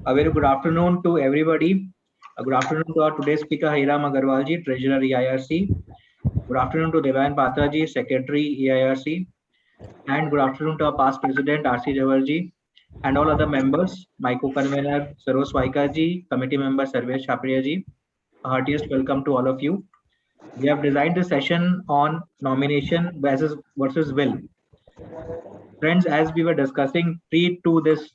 A very good afternoon to everybody. A good afternoon to our today's speaker, Hiram Agarwalji, Treasurer EIRC. Good afternoon to Devan Patraji, Secretary EIRC. And good afternoon to our past President, R.C. Jawarji, and all other members, my co-convener, Sarosh Waikaji, Committee Member, Sarvesh Chapriyaji. A heartiest welcome to all of you. We have designed the session on nomination versus will. Friends, as we were discussing pre to this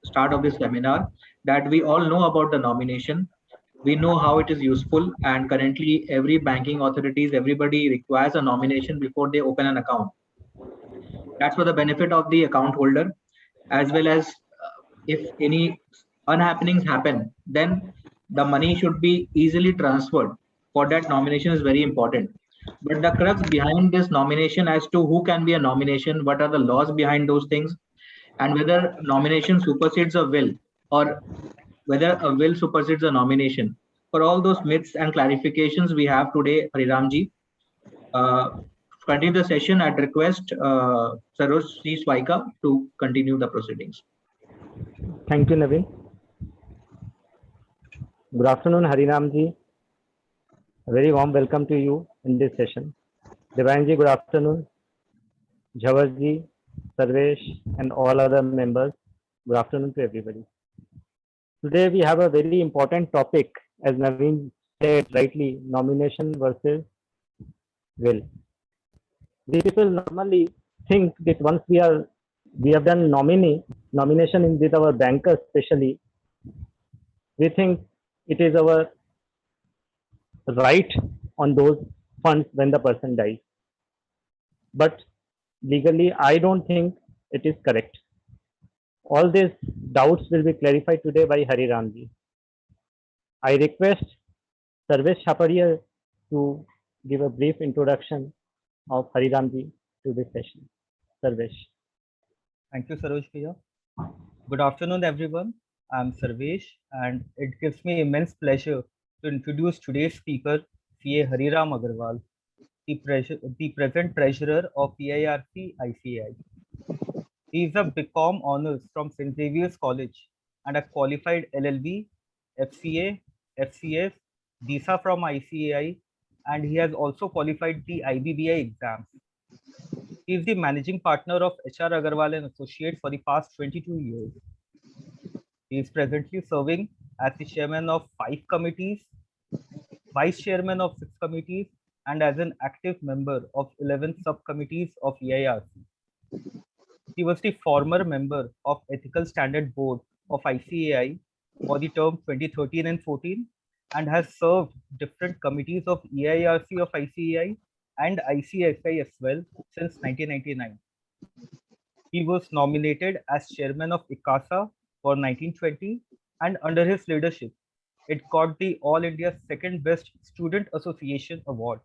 start of this seminar, that we all know about the nomination. We know how it is useful, and currently every banking authorities, everybody requires a nomination before they open an account. That's for the benefit of the account holder, as well as if any unhappenings happen, then the money should be easily transferred. For that, nomination is very important. But the crux behind this nomination as to who can be a nomination, what are the laws behind those things, and whether nomination supersedes a will, or whether a will supersedes a nomination. For all those myths and clarifications we have today, Hariramji, to continue the session, I'd request Sarosh C. Swaika to continue the proceedings. Thank you, Naveen. Good afternoon, Harinamji. A very warm welcome to you in this session. Devanji, good afternoon. Jawarji, Sarvesh, and all other members, good afternoon to everybody. Today we have a very important topic, as Naveen said rightly, nomination versus will. We people normally think that once we have done nomination with our bankers especially, we think it is our right on those funds when the person dies. But legally, I don't think it is correct. All these doubts will be clarified today by Hariramji. I request Sarvesh Chapriya to give a brief introduction of Hariramji to this session. Sarvesh. Thank you, Sarosh Bhaiya. Good afternoon, everyone. I'm Sarvesh, and it gives me immense pleasure to introduce today's speaker, CA Hariram Agarwal, the present treasurer of EIRC ICAI. He is a BCom Honours from St. Xavier's College and a qualified LLB, FCA, FCS, DISA from ICAI, and he has also qualified the IBBI exams. He is the managing partner of HR Agarwal and Associates for the past 22 years. He is presently serving as the chairman of 5 committees, vice chairman of 6 committees, and as an active member of 11 subcommittees of EIRC. He was the former member of Ethical Standard Board of ICAI for the term 2013 and 14 and has served different committees of EIRC of ICAI and ICSI as well since 1999. He was nominated as chairman of ICASA for 1920, and under his leadership, it got the All India Second Best Student Association Award.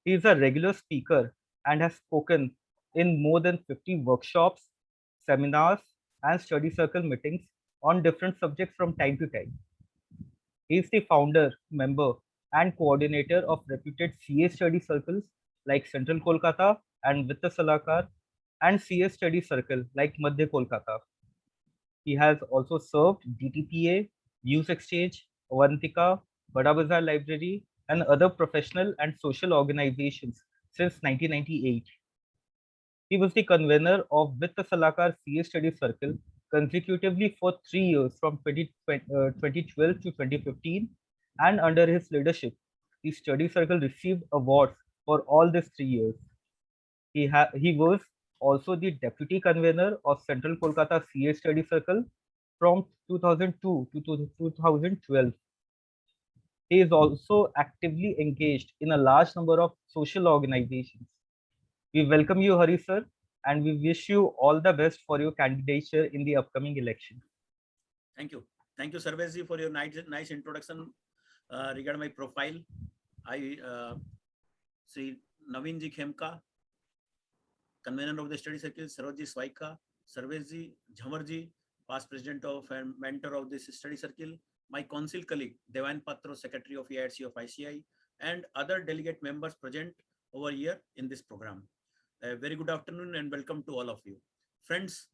He is a regular speaker and has spoken in more than 50 workshops, seminars, and study circle meetings on different subjects from time to time. He is the founder, member, and coordinator of reputed CA study circles like Central Kolkata and Vitta Salakar, and CS study circle like Madhya Kolkata. He has also served DTPA, News Exchange, Avantika, Bada Bazaar Library, and other professional and social organizations since 1998. He was the convener of Vitta Salakar CA study circle consecutively for 3 years from 2012 to 2015, and under his leadership, the study circle received awards for all these 3 years. He was also the deputy convener of Central Kolkata CA study circle from 2002 to 2012. He is also actively engaged in a large number of social organizations. We welcome you, Hari sir, and we wish you all the best for your candidature in the upcoming election. Thank you. Thank you, Sarvesh, for your nice introduction regarding my profile. I Sri Naveen Ji Khemka, convener of the study circle, Sarosh Ji Swaika, Sarvesh Ji, Jhamar Ji, past president of and mentor of this study circle, my council colleague, Devan Patro, secretary of EIRC of ICI, and other delegate members present over here in this program. A very good afternoon and welcome to all of you. Friends,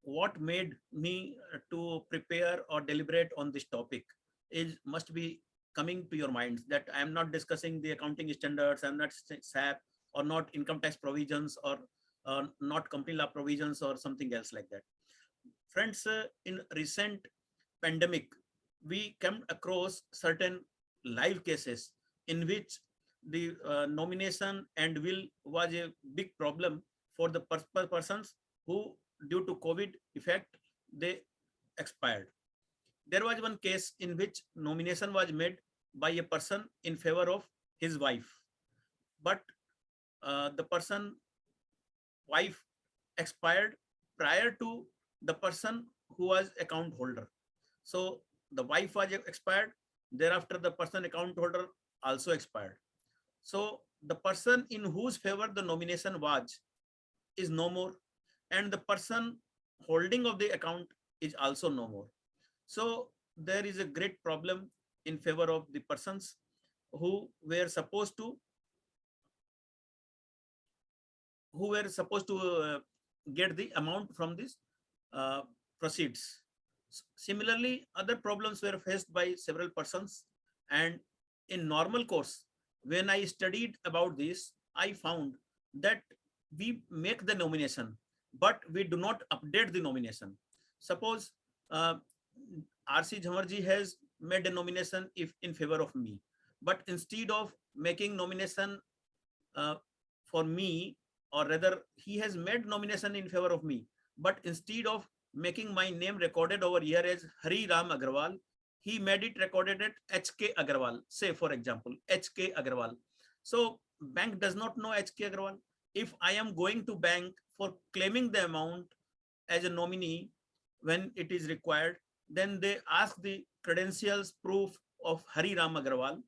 what made me to prepare or deliberate on this topic is must be coming to your minds, that I am not discussing the accounting standards, I'm not SAP or not income tax provisions or not company law provisions or something else like that. Friends, in recent pandemic, we came across certain live cases in which the nomination and will was a big problem for the persons who, due to COVID effect, they expired. There was one case in which nomination was made by a person in favor of his wife, but the person wife expired prior to the person who was account holder. So the wife was expired, thereafter the person account holder also expired. So the person in whose favor the nomination was is no more, and the person holding of the account is also no more. So there is a great problem in favor of the persons who were supposed to get the amount from this proceeds. Similarly, other problems were faced by several persons, and in normal course, when I studied about this, I found that we make the nomination, but we do not update the nomination. Suppose RC Jhawarji has made a nomination if in favor of me, but instead of making nomination for me, or rather he has made nomination in favor of me, but instead of making my name recorded over here as Hari Ram Agarwal, he made it recorded at HK Agarwal, say for example, HK Agarwal. So bank does not know HK Agarwal. If I am going to bank for claiming the amount as a nominee when it is required, then they ask the credentials proof of Hari Ram Agarwal,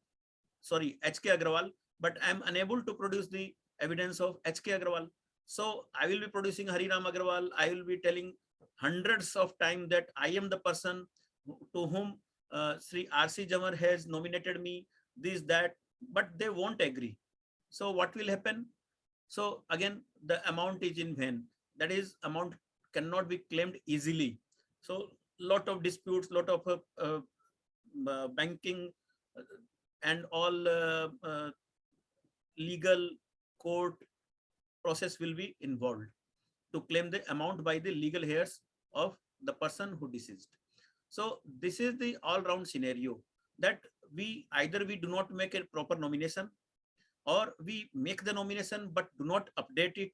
sorry, HK Agarwal, but I am unable to produce the evidence of HK Agarwal. So I will be producing Hari Ram Agarwal. I will be telling hundreds of times that I am the person to whom Sri RC Jhamwar has nominated me, this, that, but they won't agree. So what will happen? So again, the amount is in vain. That is, amount cannot be claimed easily. So lot of disputes, lot of banking and all legal court process will be involved to claim the amount by the legal heirs of the person who deceased. So this is the all-round scenario, that we either we do not make a proper nomination, or we make the nomination but do not update it,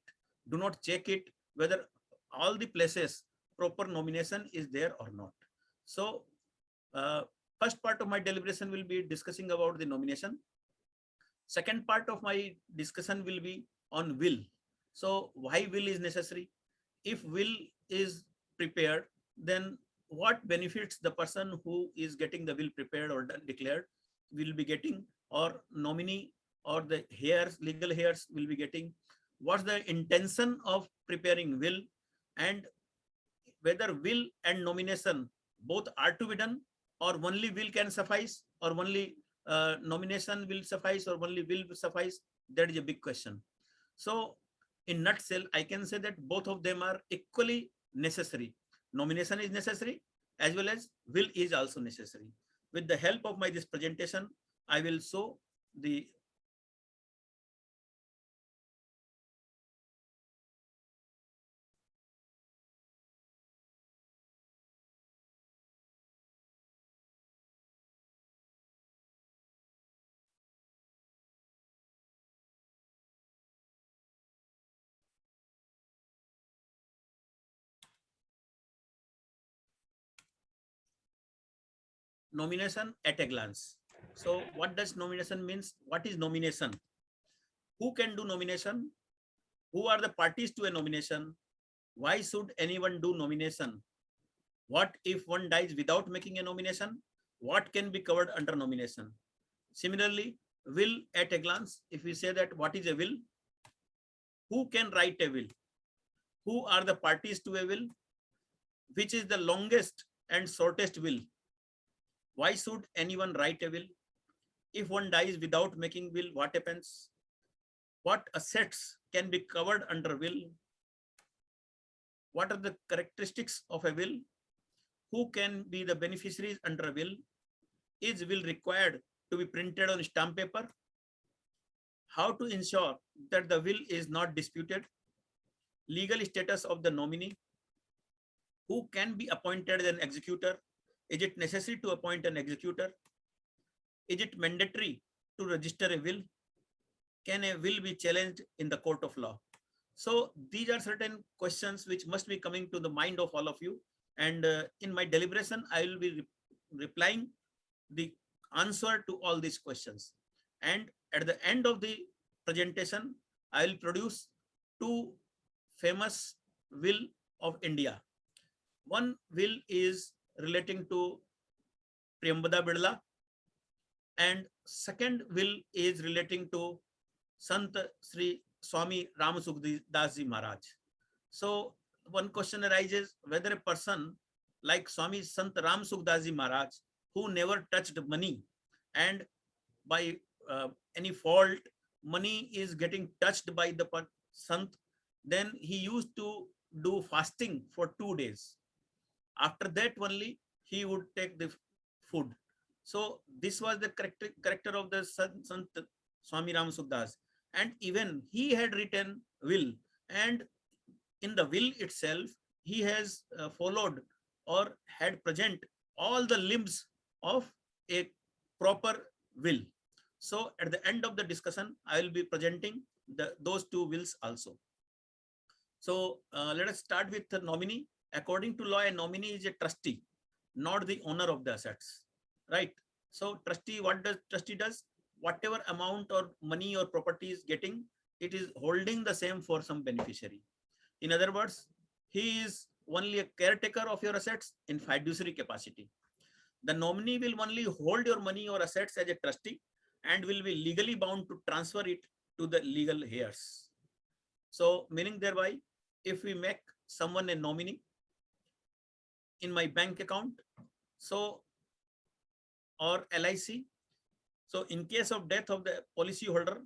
do not check it whether all the places proper nomination is there or not. So first part of my deliberation will be discussing about the nomination. Second part of my discussion will be on will. So why will is necessary? If will is prepared, then what benefits the person who is getting the will prepared or declared will be getting, or nominee or the heirs, legal heirs will be getting? What's the intention of preparing will, and whether will and nomination both are to be done, or only will can suffice, or only nomination will suffice, or only will suffice? That is a big question. So in nutshell, I can say that both of them are equally necessary. Nomination is necessary as well as will is also necessary. With the help of my this presentation, I will show the nomination at a glance. So what does nomination means? What is nomination? Who can do nomination? Who are the parties to a nomination? Why should anyone do nomination? What if one dies without making a nomination? What can be covered under nomination? Similarly, will at a glance, if we say that what is a will? Who can write a will? Who are the parties to a will? Which is the longest and shortest will? Why should anyone write a will? If one dies without making will, what happens? What assets can be covered under will? what are the characteristics of a will, who can be the beneficiaries under a will, is will required to be printed on stamp paper, how to ensure that the will is not disputed, legal status of the nominee, who can be appointed as an executor, is it necessary to appoint an executor, is it mandatory to register a will, can a will be challenged in the court of law. So these are certain questions which must be coming to the mind of all of you, and in my deliberation I will be replying the answer to all these questions, and at the end of the presentation I will produce two famous will of India. One will is relating to Priyambada Birla, and second will is relating to Sant Sri Swami Ram Sukdas Ji Maharaj. So one question arises whether a person like Swami Sant Ram Sukdas Ji Maharaj, who never touched money, and by any fault money is getting touched by the Sant, then he used to do fasting for 2 days. After that only he would take the food. So this was the character of the Sant Swami Ram Sukdas, and even he had written will, and in the will itself he has followed or had present all the limbs of a proper will. So at the end of the discussion I will be presenting those two wills also. So let us start with the nominee. According to law, a nominee is a trustee, not the owner of the assets, right? So trustee, what does trustee does? Whatever amount or money or property is getting, it is holding the same for some beneficiary. In other words, he is only a caretaker of your assets in fiduciary capacity. The nominee will only hold your money or assets as a trustee and will be legally bound to transfer it to the legal heirs. So meaning thereby, if we make someone a nominee in my bank account, so or LIC, so in case of death of the policy holder,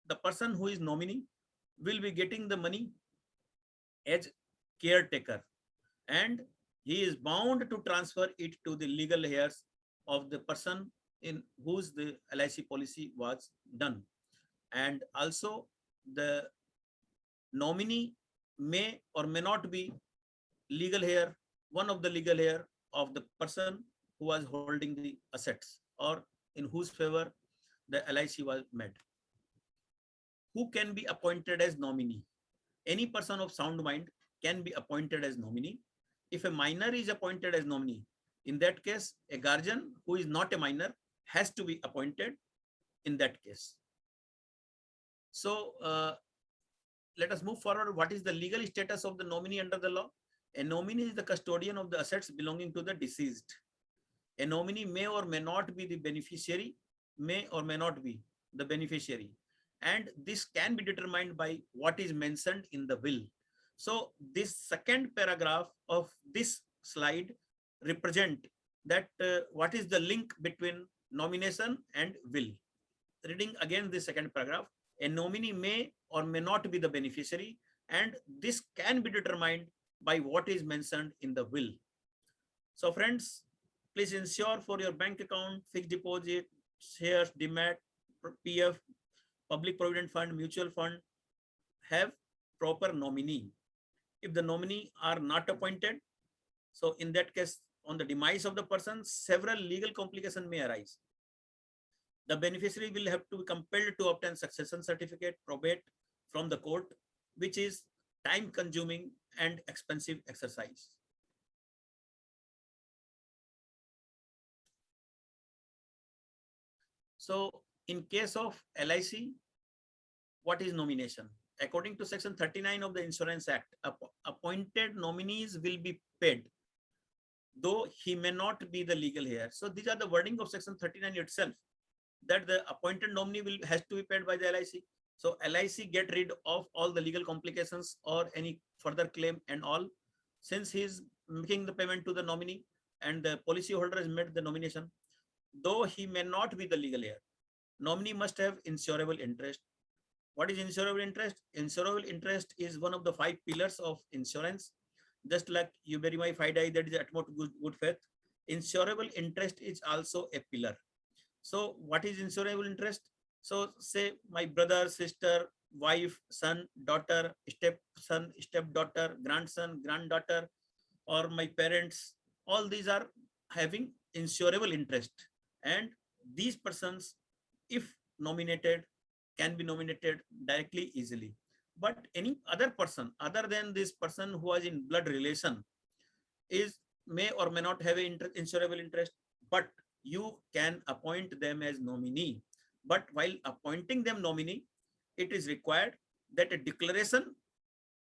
the person who is nominee will be getting the money as caretaker, and he is bound to transfer it to the legal heirs of the person in whose the LIC policy was done. And also the nominee may or may not be legal heir, one of the legal heir of the person who was holding the assets or in whose favor the LIC was made. Who can be appointed as nominee? Any person of sound mind can be appointed as nominee. If a minor is appointed as nominee, in that case, a guardian who is not a minor has to be appointed in that case. So let us move forward. What is the legal status of the nominee under the law? A nominee is the custodian of the assets belonging to the deceased. A nominee may or may not be the beneficiary, may or may not be the beneficiary. And this can be determined by what is mentioned in the will. So this second paragraph of this slide represent that what is the link between nomination and will. Reading again the second paragraph, a nominee may or may not be the beneficiary, and this can be determined by what is mentioned in the will. So friends, please ensure for your bank account, fixed deposit, shares, demat, PF, public provident fund, mutual fund, have proper nominee. If the nominee are not appointed, so in that case, on the demise of the person, several legal complications may arise. The beneficiary will have to be compelled to obtain succession certificate, probate from the court, which is time consuming and expensive exercise. So in case of LIC, what is nomination? According to section 39 of the Insurance Act, appointed nominees will be paid, though he may not be the legal heir. So these are the wording of section 39 itself, that the appointed nominee has to be paid by the LIC. So LIC get rid of all the legal complications or any further claim and all, since he is making the payment to the nominee and the policy holder has made the nomination, though he may not be the legal heir. Nominee must have insurable interest. What is insurable interest? Insurable interest is one of the 5 pillars of insurance. Just like you bury my FIDI, that is utmost good faith. Insurable interest is also a pillar. So what is insurable interest? So say my brother, sister, wife, son, daughter, stepson, stepdaughter, grandson, granddaughter, or my parents, all these are having insurable interest. And these persons, if nominated, can be nominated directly, easily. But any other person other than this person who is in blood relation is may or may not have an insurable interest, but you can appoint them as nominee. But while appointing them nominee, it is required that a declaration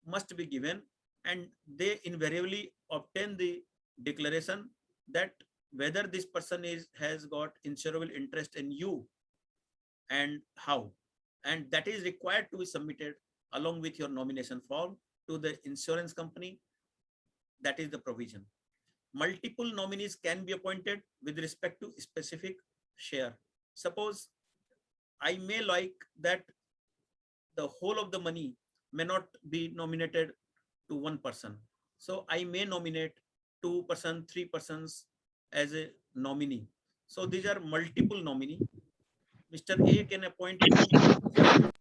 must be given, and they invariably obtain the declaration that whether this person has got insurable interest in you and how, and that is required to be submitted along with your nomination form to the insurance company. That is the provision. Multiple nominees can be appointed with respect to specific share. Suppose I may like that the whole of the money may not be nominated to one person. So I may nominate 2 persons, 3 persons as a nominee. So these are multiple nominee. Mr. A can appoint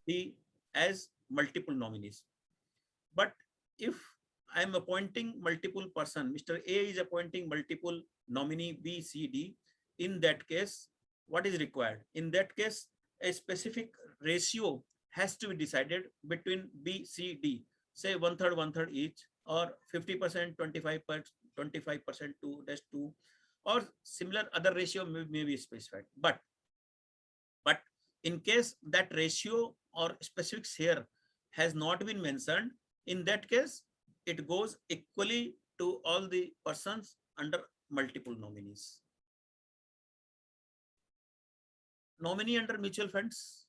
B as multiple nominees. But if I am appointing multiple person, Mr. A is appointing multiple nominee B, C, D, in that case, what is required? In that case, a specific ratio has to be decided between B, C, D, say 1/3 each, or 50%, 25%, 2/2, or similar other ratio may be specified. But in case that ratio or specific share has not been mentioned, in that case, it goes equally to all the persons under multiple nominees. Nominee under mutual funds.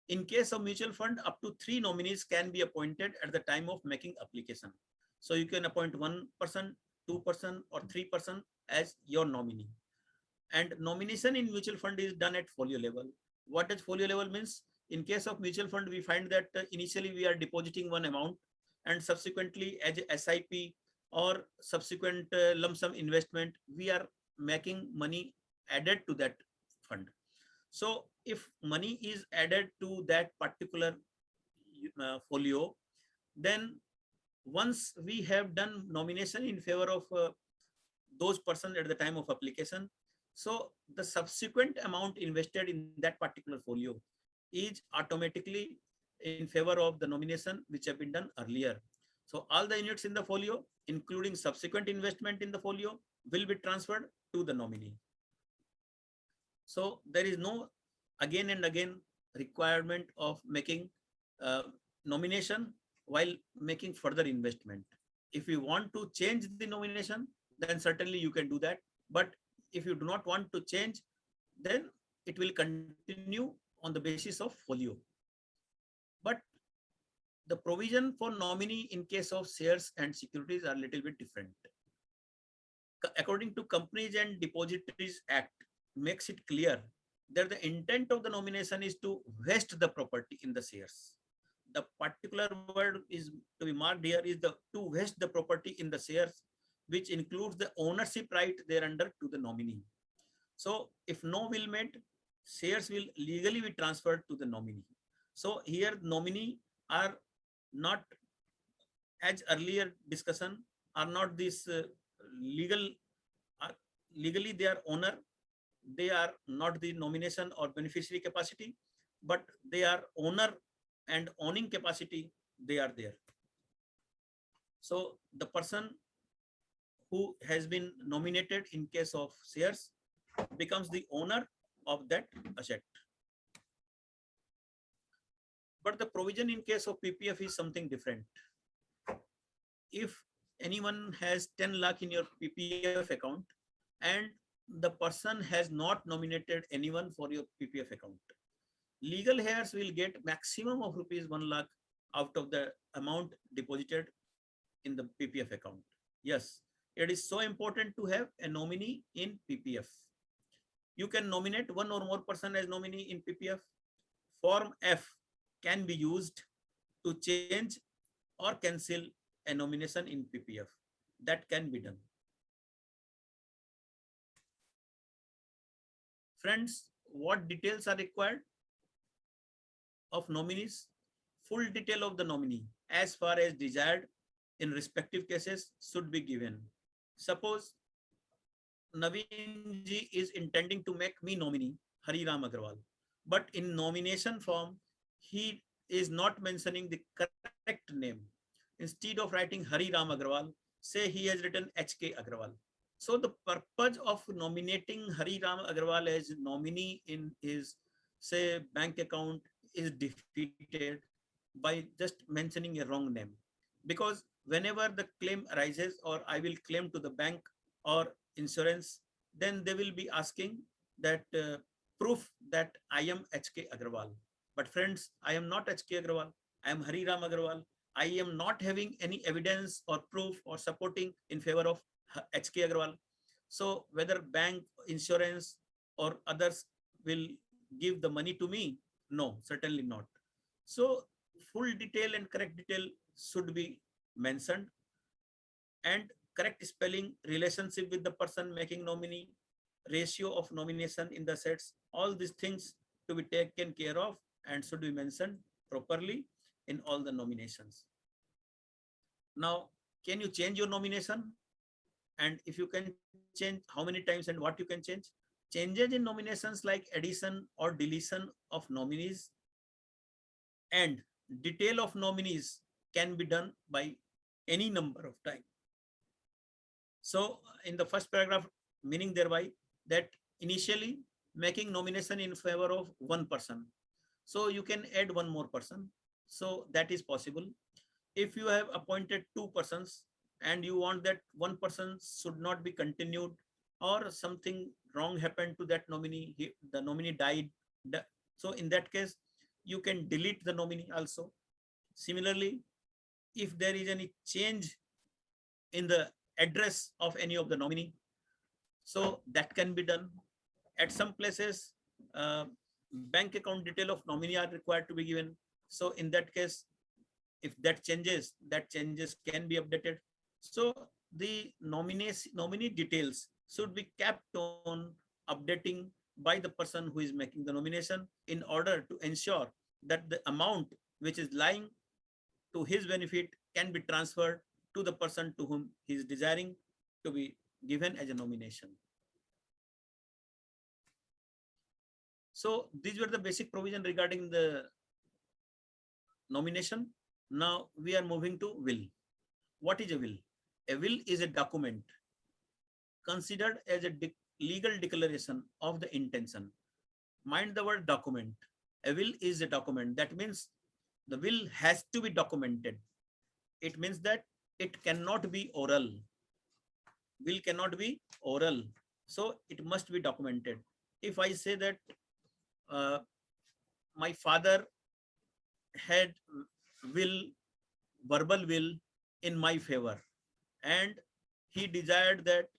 In case of mutual fund, up to 3 nominees can be appointed at the time of making application. So you can appoint 1 person, 2 person, or 3 person as your nominee. And nomination in mutual fund is done at folio level. What does folio level means? In case of mutual fund, we find that initially we are depositing one amount, and subsequently as a SIP or subsequent lump sum investment, we are making money added to that fund. So if money is added to that particular folio, then once we have done nomination in favor of those persons at the time of application, so the subsequent amount invested in that particular folio is automatically in favor of the nomination which have been done earlier. So all the units in the folio, including subsequent investment in the folio, will be transferred to the nominee. So there is no again and again requirement of making nomination while making further investment. If you want to change the nomination, then certainly you can do that. But if you do not want to change, then it will continue on the basis of folio. But the provision for nominee in case of shares and securities are a little bit different. According to Companies and Depositories Act, makes it clear that the intent of the nomination is to vest the property in the shares. The particular word is to be marked here is the to vest the property in the shares, which includes the ownership right thereunder to the nominee. So if no will made, shares will legally be transferred to the nominee. So here nominee are not, as earlier discussion, are not this legally they are owner. They are not the nomination or beneficiary capacity, but they are owner and owning capacity, they are there. So the person who has been nominated in case of shares becomes the owner of that asset. But the provision in case of PPF is something different. If anyone has 10 lakh in your PPF account and the person has not nominated anyone for your PPF account, legal heirs will get maximum of rupees 1 lakh out of the amount deposited in the PPF account. Yes, it is so important to have a nominee in PPF. You can nominate one or more person as nominee in PPF. Form F can be used to change or cancel a nomination in PPF. That can be done. Friends, what details are required of nominees? Full detail of the nominee as far as desired in respective cases should be given. Suppose Naveen ji is intending to make me nominee Hari Ram Agarwal, but in nomination form he is not mentioning the correct name. Instead of writing Hari Ram Agarwal, say he has written HK Agarwal. So the purpose of nominating Hari Ram Agarwal as nominee in his, say, bank account is defeated by just mentioning a wrong name. Because whenever the claim arises, or I will claim to the bank or insurance, then they will be asking that proof that I am HK Agarwal. But friends, I am not HK Agarwal. I am Hari Ram Agarwal. I am not having any evidence or proof or supporting in favor of HK Agarwal. So whether bank, insurance, or others will give the money to me? No, certainly not. So full detail and correct detail should be mentioned, and correct spelling, relationship with the person making nominee, ratio of nomination in the sets, all these things to be taken care of and should be mentioned properly in all the nominations. Now, can you change your nomination? And if you can change, how many times and what you can change? Changes in nominations like addition or deletion of nominees and detail of nominees can be done by any number of times. So in the first paragraph, meaning thereby that initially making nomination in favor of one person. So you can add one more person. So that is possible. If you have appointed two persons and you want that one person should not be continued, or something wrong happened to that nominee, the nominee died. So in that case, you can delete the nominee also. Similarly, if there is any change in the address of any of the nominee, so that can be done. At some places, bank account detail of nominee are required to be given. So in that case, if that changes can be updated. So the nominee details should be kept on updating by the person who is making the nomination in order to ensure that the amount which is lying to his benefit can be transferred to the person to whom he is desiring to be given as a nomination. So these were the basic provision regarding the nomination. Now we are moving to will. What is a will? A will is a document considered as a legal declaration of the intention. Mind the word document. A will is a document. That means the will has to be documented. It means that it cannot be oral. Will cannot be oral. So it must be documented. If I say that my father had verbal will in my favor, and he desired that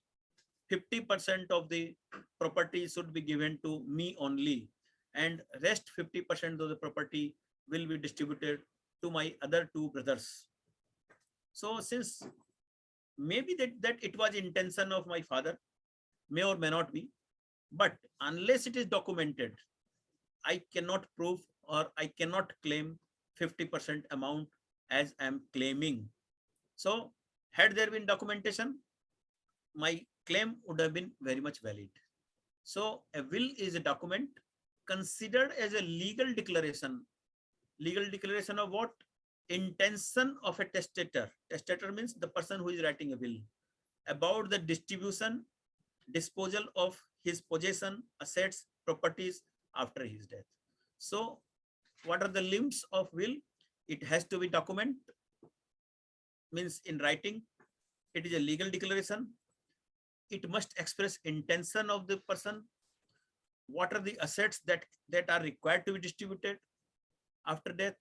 50% of the property should be given to me only, and rest 50% of the property will be distributed to my other two brothers. So since maybe that it was intention of my father, may or may not be, but unless it is documented, I cannot prove or I cannot claim 50% amount as I am claiming. So had there been documentation, my claim would have been very much valid. So a will is a document considered as a legal declaration. Legal declaration of what? Intention of a testator. Testator means the person who is writing a will, about the distribution, disposal of his possession, assets, properties after his death. So what are the limbs of will? It has to be document, means in writing. It is a legal declaration. It must express intention of the person. What are the assets that are required to be distributed after death?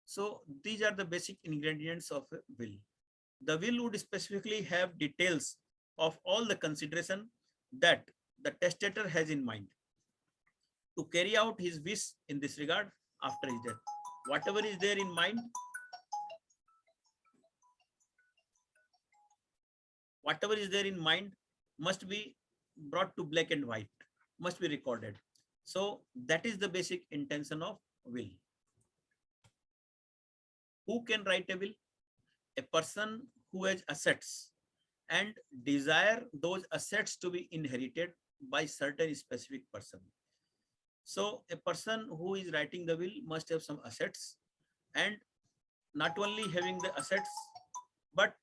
So these are the basic ingredients of a will. The will would specifically have details of all the consideration that the testator has in mind to carry out his wish in this regard after his death. whatever is there in mind, whatever is there in mind must be brought to black and white, must be recorded. So that is the basic intention of will. Who can write a will? A person who has assets and desire those assets to be inherited by certain specific person. So a person who is writing the will must have some assets, and not only having the assets, but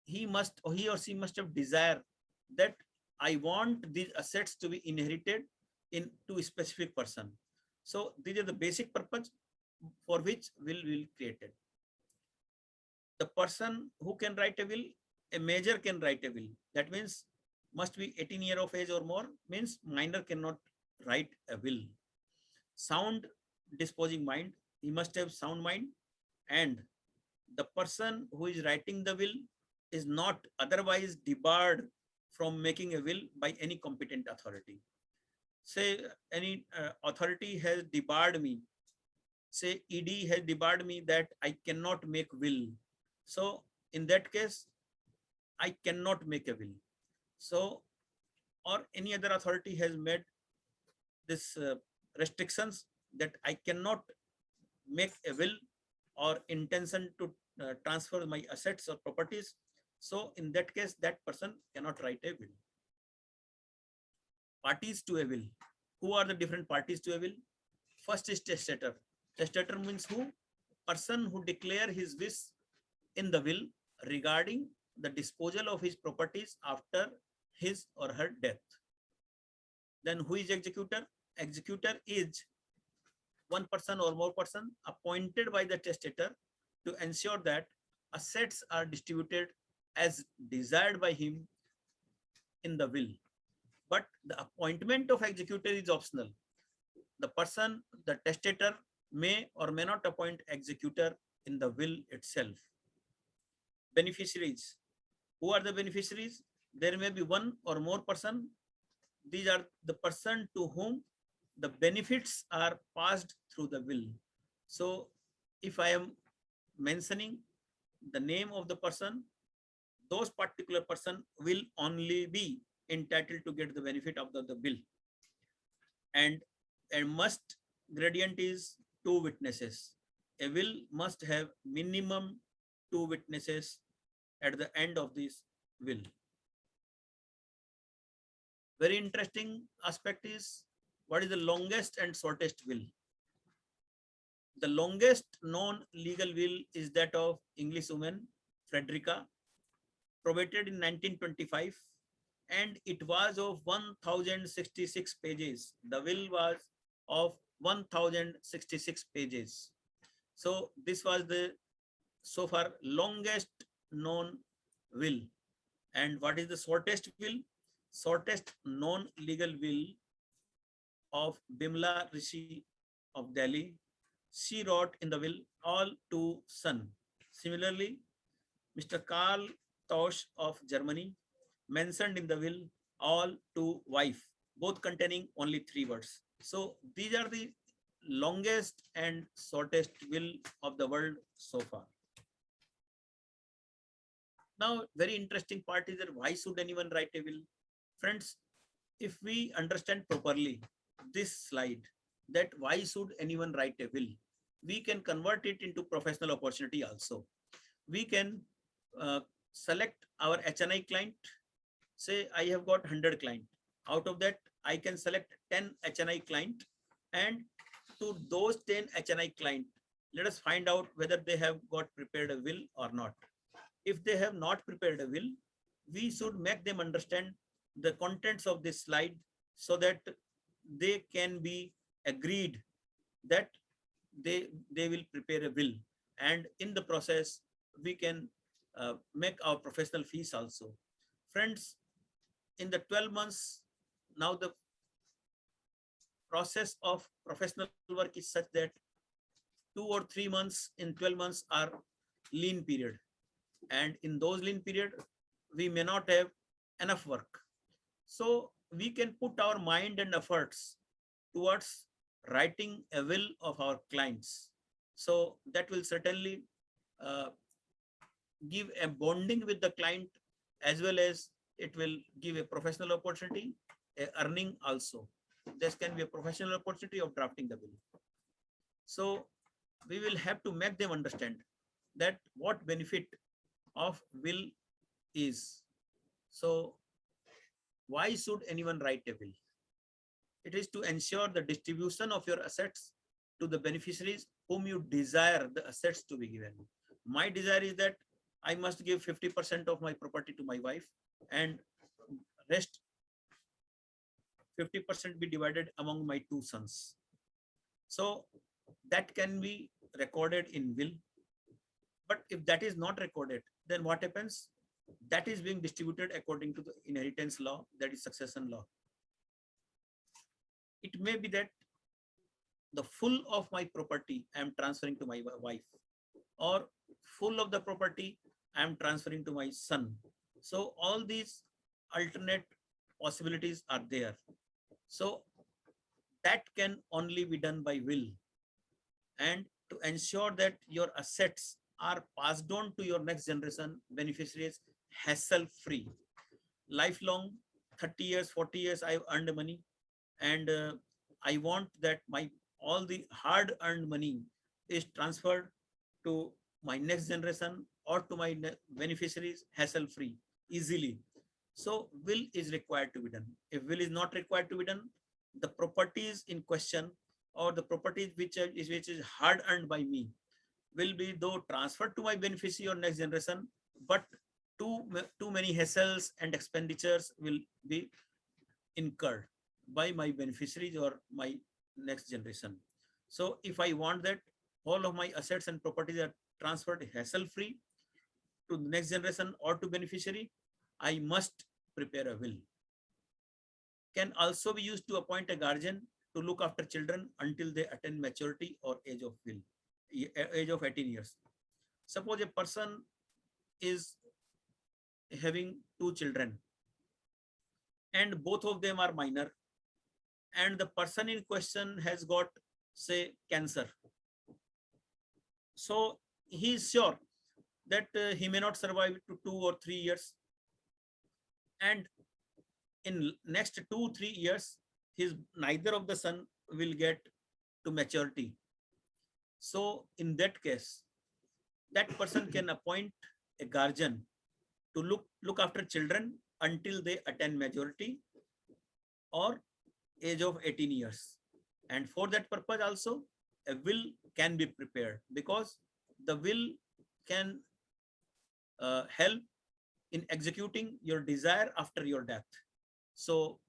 he or she must have desire that I want these assets to be inherited to a specific person. So these are the basic purpose for which will created. The person who can write a will, a major can write a will. That means must be 18 years of age or more, means minor cannot write a will. Sound disposing mind, he must have sound mind, and the person who is writing the will is not otherwise debarred from making a will by any competent authority. Say any authority has debarred me, say ED has debarred me that I cannot make will. So in that case, I cannot make a will. So, or any other authority has made this restrictions that I cannot make a will or intention to transfer my assets or properties. So in that case, that person cannot write a will. Parties to a will. Who are the different parties to a will? First is testator. Testator means who? Person who declare his wish in the will regarding the disposal of his properties after his or her death. Then who is executor? Executor is one person or more person appointed by the testator to ensure that assets are distributed as desired by him in the will. But the appointment of executor is optional. The person, the testator, may or may not appoint executor in the will itself. Beneficiaries. Who are the beneficiaries? There may be one or more person. These are the person to whom the benefits are passed through the will. So if I am mentioning the name of the person, those particular person will only be entitled to get the benefit of the will. And a must gradient is 2 witnesses. A will must have minimum 2 witnesses at the end of this will. Very interesting aspect is what is the longest and shortest will. The longest known legal will is that of English woman Frederica, probated in 1925, and it was of 1066 pages. The will was of 1066 pages. So this was the so far longest known will. And what is the shortest will? Shortest known legal will of Bimla Rishi of Delhi. She wrote in the will all to son. Similarly, Mr. Karl Tosch of Germany mentioned in the will all to wife, both containing only 3 words. So these are the longest and shortest will of the world so far. Now, very interesting part is that why should anyone write a will? Friends, if we understand properly this slide, that why should anyone write a will, we can convert it into professional opportunity also. We can select our HNI client. Say I have got 100 client. Out of that, I can select 10 HNI client, and to those 10 HNI client, let us find out whether they have got prepared a will or not. If they have not prepared a will, we should make them understand the contents of this slide so that they can be agreed that they will prepare a will, and in the process we can make our professional fees also. Friends, in the 12 months, now the process of professional work is such that 2 or 3 months in 12 months are lean period, and in those lean period we may not have enough work. So we can put our mind and efforts towards writing a will of our clients. So that will certainly give a bonding with the client, as well as it will give a professional opportunity, a earning also. This can be a professional opportunity of drafting the bill. So we will have to make them understand that what benefit of will is. So why should anyone write a will? It is to ensure the distribution of your assets to the beneficiaries whom you desire the assets to be given. My desire is that I must give 50% of my property to my wife, and rest 50% be divided among my two sons. So that can be recorded in will. But if that is not recorded, then what happens? That is being distributed according to the inheritance law, that is succession law. It may be that the full of my property I am transferring to my wife, or full of the property I am transferring to my son. So all these alternate possibilities are there. So that can only be done by will. And to ensure that your assets are passed on to your next generation beneficiaries hassle-free. Lifelong, 30 years, 40 years, I've earned money, and I want that my all the hard-earned money is transferred to my next generation or to my beneficiaries hassle-free, easily. So will is required to be done. If will is not required to be done, the properties in question, or the properties which is hard earned by me, will be though transferred to my beneficiary or next generation, but too many hassles and expenditures will be incurred by my beneficiaries or my next generation. So if I want that all of my assets and properties are transferred hassle-free to the next generation or to beneficiary, I must prepare a will. Can also be used to appoint a guardian to look after children until they attain maturity or age of 18 years. Suppose a person is having 2 children and both of them are minor, and the person in question has got, say, cancer. So he is sure that he may not survive to 2 or 3 years, and in next 2-3 years neither of the son will get to maturity. So in that case, that person can appoint a guardian to look after children until they attain majority or age of 18 years. And for that purpose also, a will can be prepared, because the will can help in executing your desire after your death. So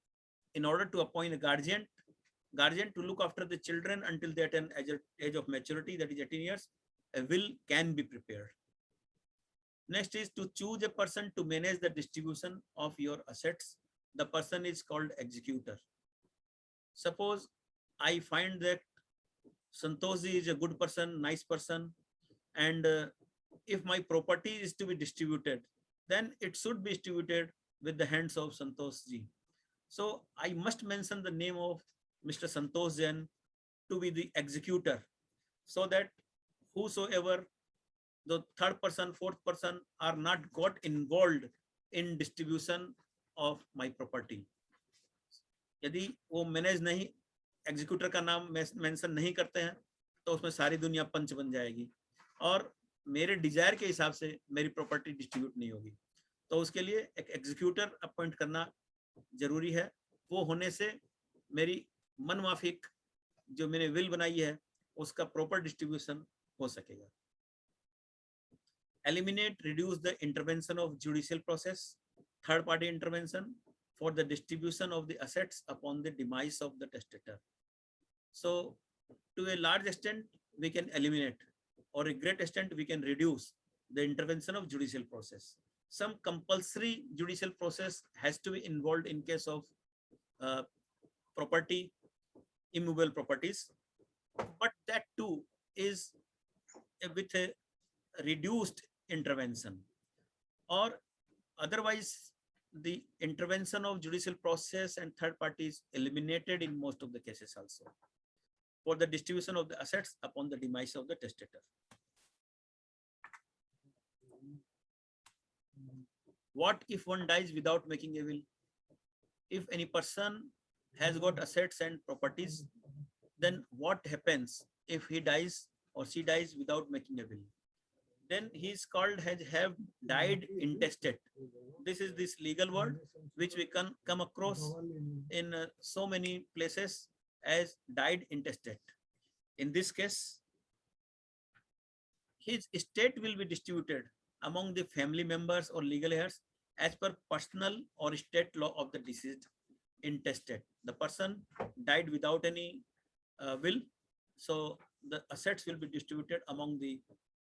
in order to appoint a guardian to look after the children until they attain age of maturity, that is 18 years, a will can be prepared. Next is to choose a person to manage the distribution of your assets. The person is called executor. Suppose I find that Santoshji is a good person, nice person, and if my property is to be distributed, then it should be distributed with the hands of Santoshji. So I must mention the name of Mr. Santosh Jain to be the executor, so that whosoever the third person, fourth person are not got involved in distribution of my property. यदि वो manage नहीं, executor का नाम mention नहीं करते हैं, तो उसमें सारी दुनिया पंच बन जाएगी और मेरे डिजायर के हिसाब से मेरी प्रॉपर्टी डिस्ट्रीब्यूट नहीं होगी. तो उसके लिए एक एग्जीक्यूटर अपॉइंट करना जरूरी है. वो होने से मेरी मन माफिक जो मैंने विल बनाई है उसका प्रॉपर डिस्ट्रीब्यूशन हो सकेगा. Eliminate, reduce the intervention of judicial process, third party intervention for the distribution of the assets upon the demise of the testator. So to a large extent we can eliminate, or a great extent we can reduce the intervention of judicial process. Some compulsory judicial process has to be involved in case of property, immovable properties, but that too is with a reduced intervention, or otherwise the intervention of judicial process and third parties eliminated in most of the cases also. for the distribution of the assets upon the demise of the testator. What if one dies without making a will? If any person has got assets and properties, then what happens if he dies or she dies without making a will? Then he is called as have died intestate. This is this legal word which we can come across in so many places as died intestate. In this case, his estate will be distributed among the family members or legal heirs as per personal or state law of the deceased intestate. The person died without any will, so the assets will be distributed among the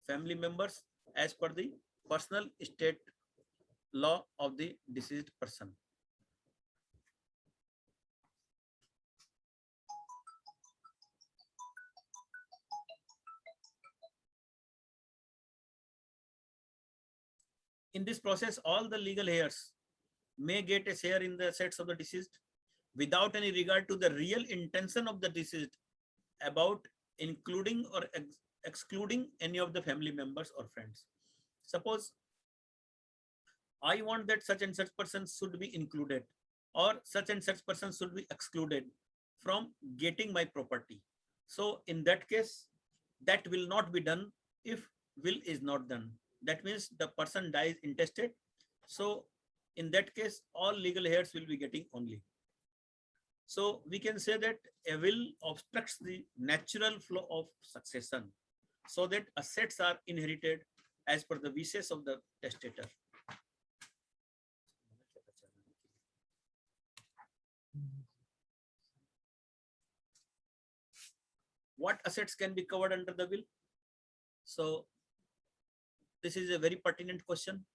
family members as per the personal estate law of the deceased person. In this process, all the legal heirs may get a share in the assets of the deceased without any regard to the real intention of the deceased about including or excluding any of the family members or friends. Suppose I want that such and such person should be included or such and such person should be excluded from getting my property. So in that case, that will not be done if will is not done. That means the person dies intestate. So in that case, all legal heirs will be getting only. So we can say that a will obstructs the natural flow of succession so that assets are inherited as per the wishes of the testator. What assets can be covered under the will? So this is a very pertinent question,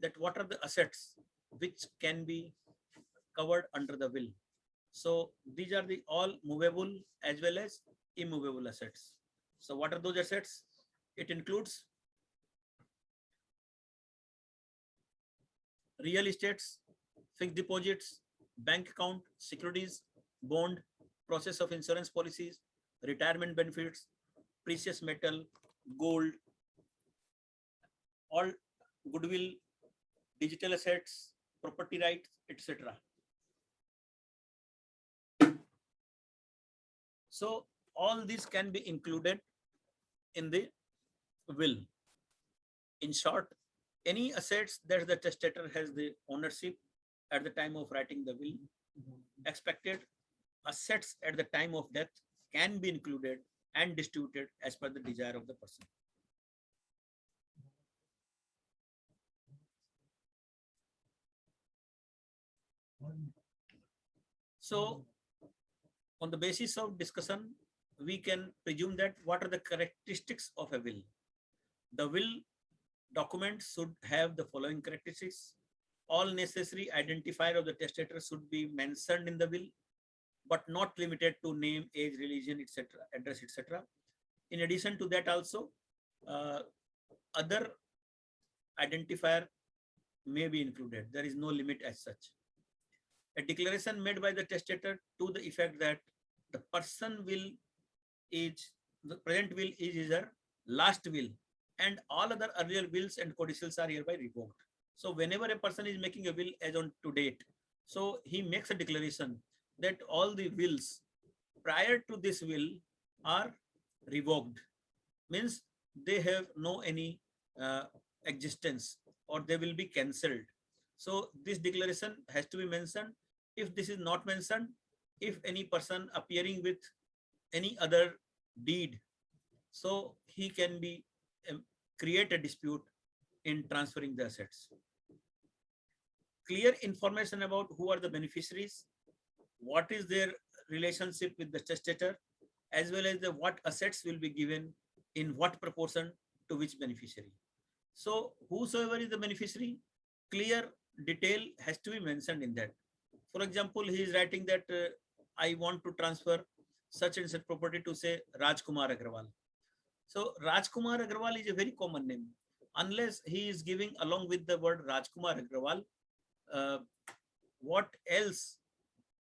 that what are the assets which can be covered under the will? So these are the all movable as well as immovable assets. So what are those assets? It includes real estates, fixed deposits, bank account, securities, bond, process of insurance policies, retirement benefits, precious metal, gold, all goodwill, digital assets, property rights, etc. So all these can be included in the will. In short, any assets that the testator has the ownership at the time of writing the will, expected assets at the time of death can be included and distributed as per the desire of the person. So on the basis of discussion, we can presume that what are the characteristics of a will? The will document should have the following characteristics. All necessary identifier of the testator should be mentioned in the will, but not limited to name, age, religion, etc., address, etc. In addition to that also, other identifier may be included. There is no limit as such. A declaration made by the testator to the effect that the person will is, the present will is their last will, and all other earlier wills and codicils are hereby revoked. So whenever a person is making a will as on to date, so he makes a declaration that all the wills prior to this will are revoked, means they have no any existence or they will be cancelled. So this declaration has to be mentioned. If this is not mentioned, if any person appearing with any other deed, so he can be create a dispute in transferring the assets. Clear information about who are the beneficiaries, what is their relationship with the testator, as well as the what assets will be given in what proportion to which beneficiary. So whosoever is the beneficiary, clear detail has to be mentioned in that. For example, he is writing that I want to transfer such and such property to say Rajkumar Agrawal. So Rajkumar Agrawal is a very common name. Unless he is giving along with the word Rajkumar Agrawal, what else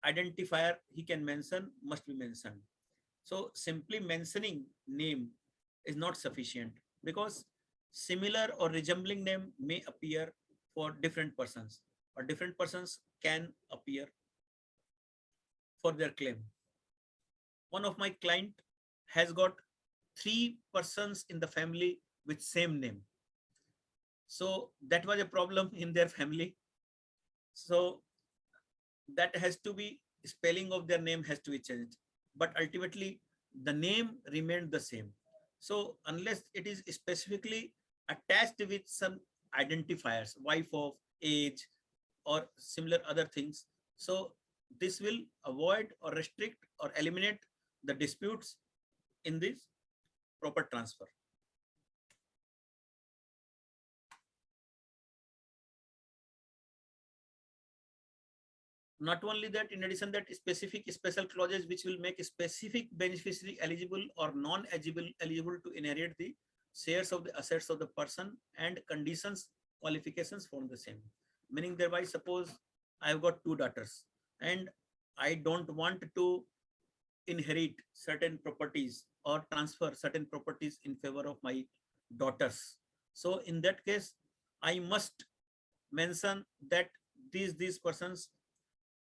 identifier he can mention must be mentioned. So simply mentioning name is not sufficient, because similar or resembling name may appear for different persons, or different persons can appear for their claim. One of my client has got 3 persons in the family with same name. So that was a problem in their family. So that has to be, spelling of their name has to be changed, but ultimately the name remained the same. So unless it is specifically attached with some identifiers, wife of, age, or similar other things, so this will avoid or restrict or eliminate the disputes in this proper transfer. Not only that, in addition that specific special clauses which will make a specific beneficiary eligible or non-eligible to inherit the shares of the assets of the person, and conditions, qualifications from the same. Meaning thereby, suppose I have got 2 daughters and I don't want to inherit certain properties or transfer certain properties in favor of my daughters. So in that case, I must mention that these persons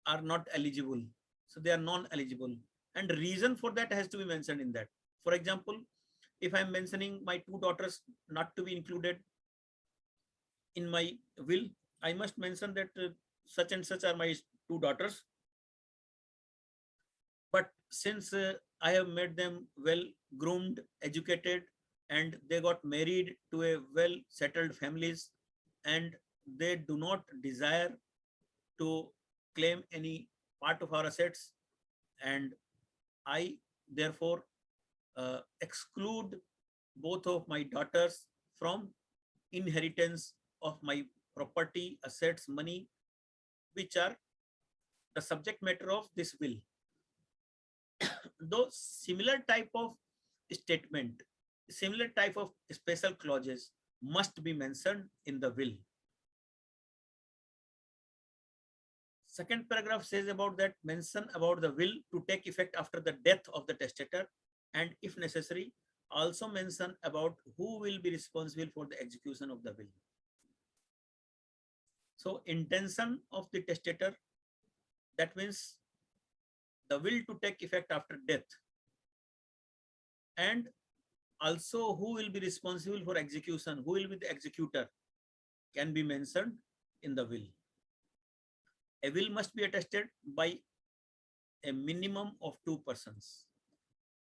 are not eligible. So they are non-eligible. And reason for that has to be mentioned in that. For example, if I'm mentioning my 2 daughters not to be included in my will, I must mention that such and such are my 2 daughters. But since I have made them well groomed, educated, and they got married to a well settled families, and they do not desire to claim any part of our assets, and I therefore exclude both of my daughters from inheritance of my property, assets, money, which are the subject matter of this will. Though similar type of statement, similar type of special clauses must be mentioned in the will. Second paragraph says about that, mention about the will to take effect after the death of the testator, and if necessary, also mention about who will be responsible for the execution of the will. So intention of the testator, that means the will to take effect after death, and also who will be responsible for execution, who will be the executor, can be mentioned in the will. A will must be attested by a minimum of 2 persons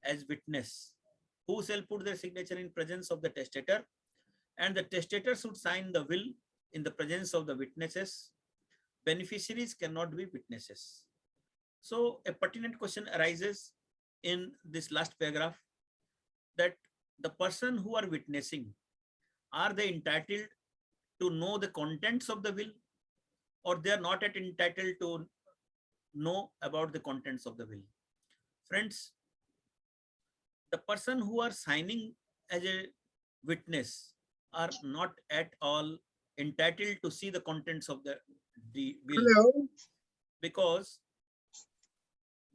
as witness, who shall put their signature in presence of the testator, and the testator should sign the will in the presence of the witnesses. Beneficiaries cannot be witnesses. So a pertinent question arises in this last paragraph, that the person who are witnessing, are they entitled to know the contents of the will, or they are not yet entitled to know about the contents of the will? Friends, the person who are signing as a witness are not at all entitled to see the contents of the will. Hello. Because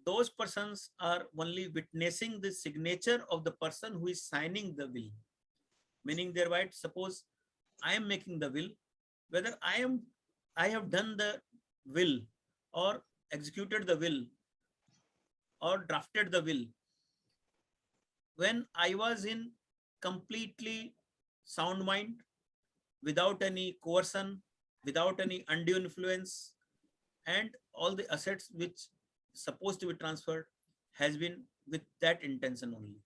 those persons are only witnessing the signature of the person who is signing the will. Meaning thereby, suppose I am making the will, whether I have done the will or executed the will or drafted the will when I was in completely sound mind, without any coercion, without any undue influence, and all the assets which supposed to be transferred has been with that intention only.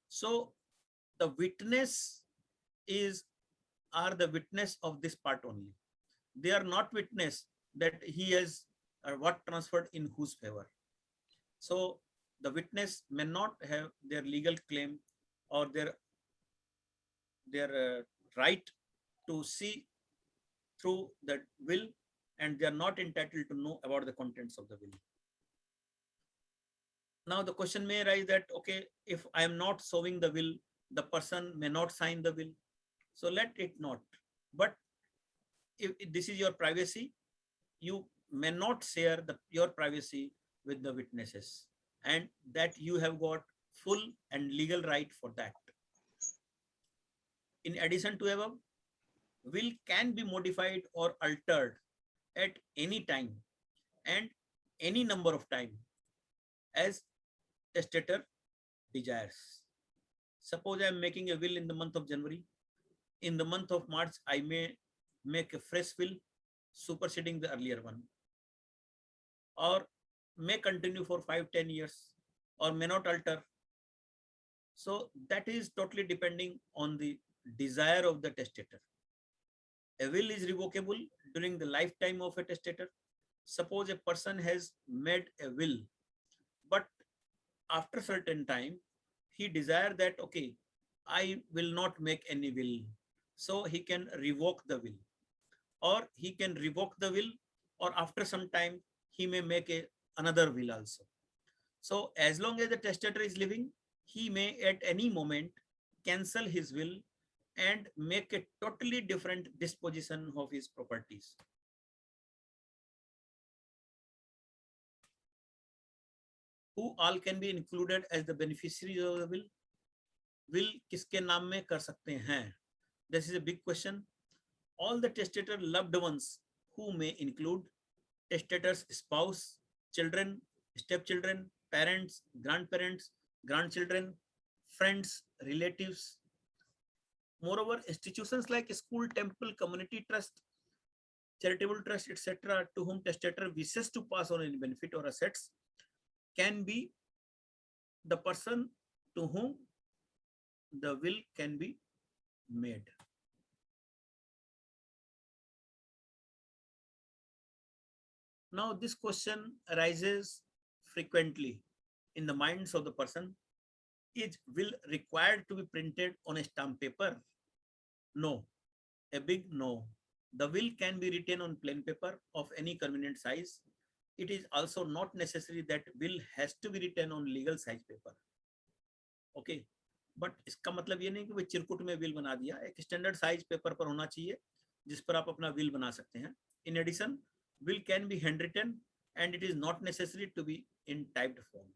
So the witness are the witness of this part only. They are not witness that he has what transferred in whose favor. So the witness may not have their legal claim or their right to see through the will, and they are not entitled to know about the contents of the will. Now the question may arise that, okay, if I am not showing the will, the person may not sign the will. So let it not. But if this is your privacy, you may not share your privacy with the witnesses, and that you have got full and legal right for that. In addition to above, will can be modified or altered at any time and any number of time as testator desires. Suppose I am making a will in the month of January. In the month of March, I may make a fresh will superseding the earlier one, or may continue for 5-10 years, or may not alter. So that is totally depending on the desire of the testator. A will is revocable during the lifetime of a testator. Suppose a person has made a will, but after certain time, he desire that, okay, I will not make any will. So he can revoke the will, or he can revoke the will, or after some time, he may make another will also. So as long as the testator is living, he may at any moment cancel his will and make a totally different disposition of his properties. Who all can be included as the beneficiaries of the will? Will किसके नाम में कर सकते हैं? This is a big question. All the testator loved ones who may include testator's spouse, children, stepchildren, parents, grandparents, grandchildren, friends, relatives. Moreover, institutions like school, temple, community trust, charitable trust, etc., to whom testator wishes to pass on any benefit or assets, can be the person to whom the will can be made. Now, this question arises frequently in the minds of the person. Is will required to be printed on a stamp paper? No, a big no. The will can be written on plain paper of any convenient size. It is also not necessary that will has to be written on legal size paper. Okay, but इसका मतलब ये नहीं कि वो चिरकुट में will बना दिया. एक स्टैंडर्ड साइज पेपर पर होना चाहिए जिस पर आप अपना will बना सकते हैं. In addition, will can be handwritten and it is not necessary to be in typed form.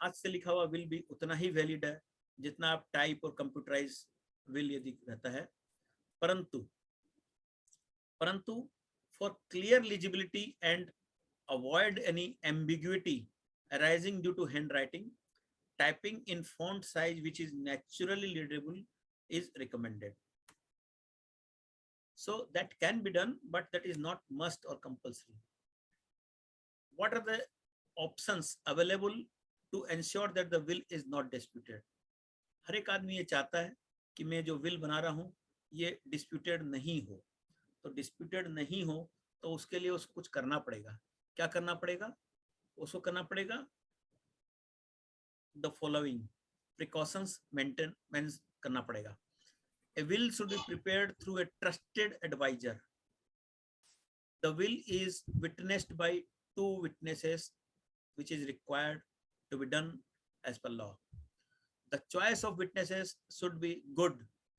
हाथ से लिखा हुआ will भी उतना ही वैलिड है जितना आप टाइप और कंप्यूटराइज will यदि रहता है. परंतु for clear legibility and avoid any ambiguity arising due to handwriting, typing in font size which is naturally readable is recommended. So that can be done, but that is not must or compulsory. What are the options available to ensure that the will is not disputed? हर एक आदमी ये चाहता है कि मैं जो will बना रहा हूँ ये disputed नहीं हो. तो disputed नहीं हो तो उसके लिए उसको कुछ करना पड़ेगा. क्या करना पड़ेगा? उसको करना पड़ेगा the following precautions maintenance करना पड़ेगा. A will should be prepared through a trusted advisor. The will is witnessed by 2 witnesses, which is required to be done as per law. The choice of witnesses should be good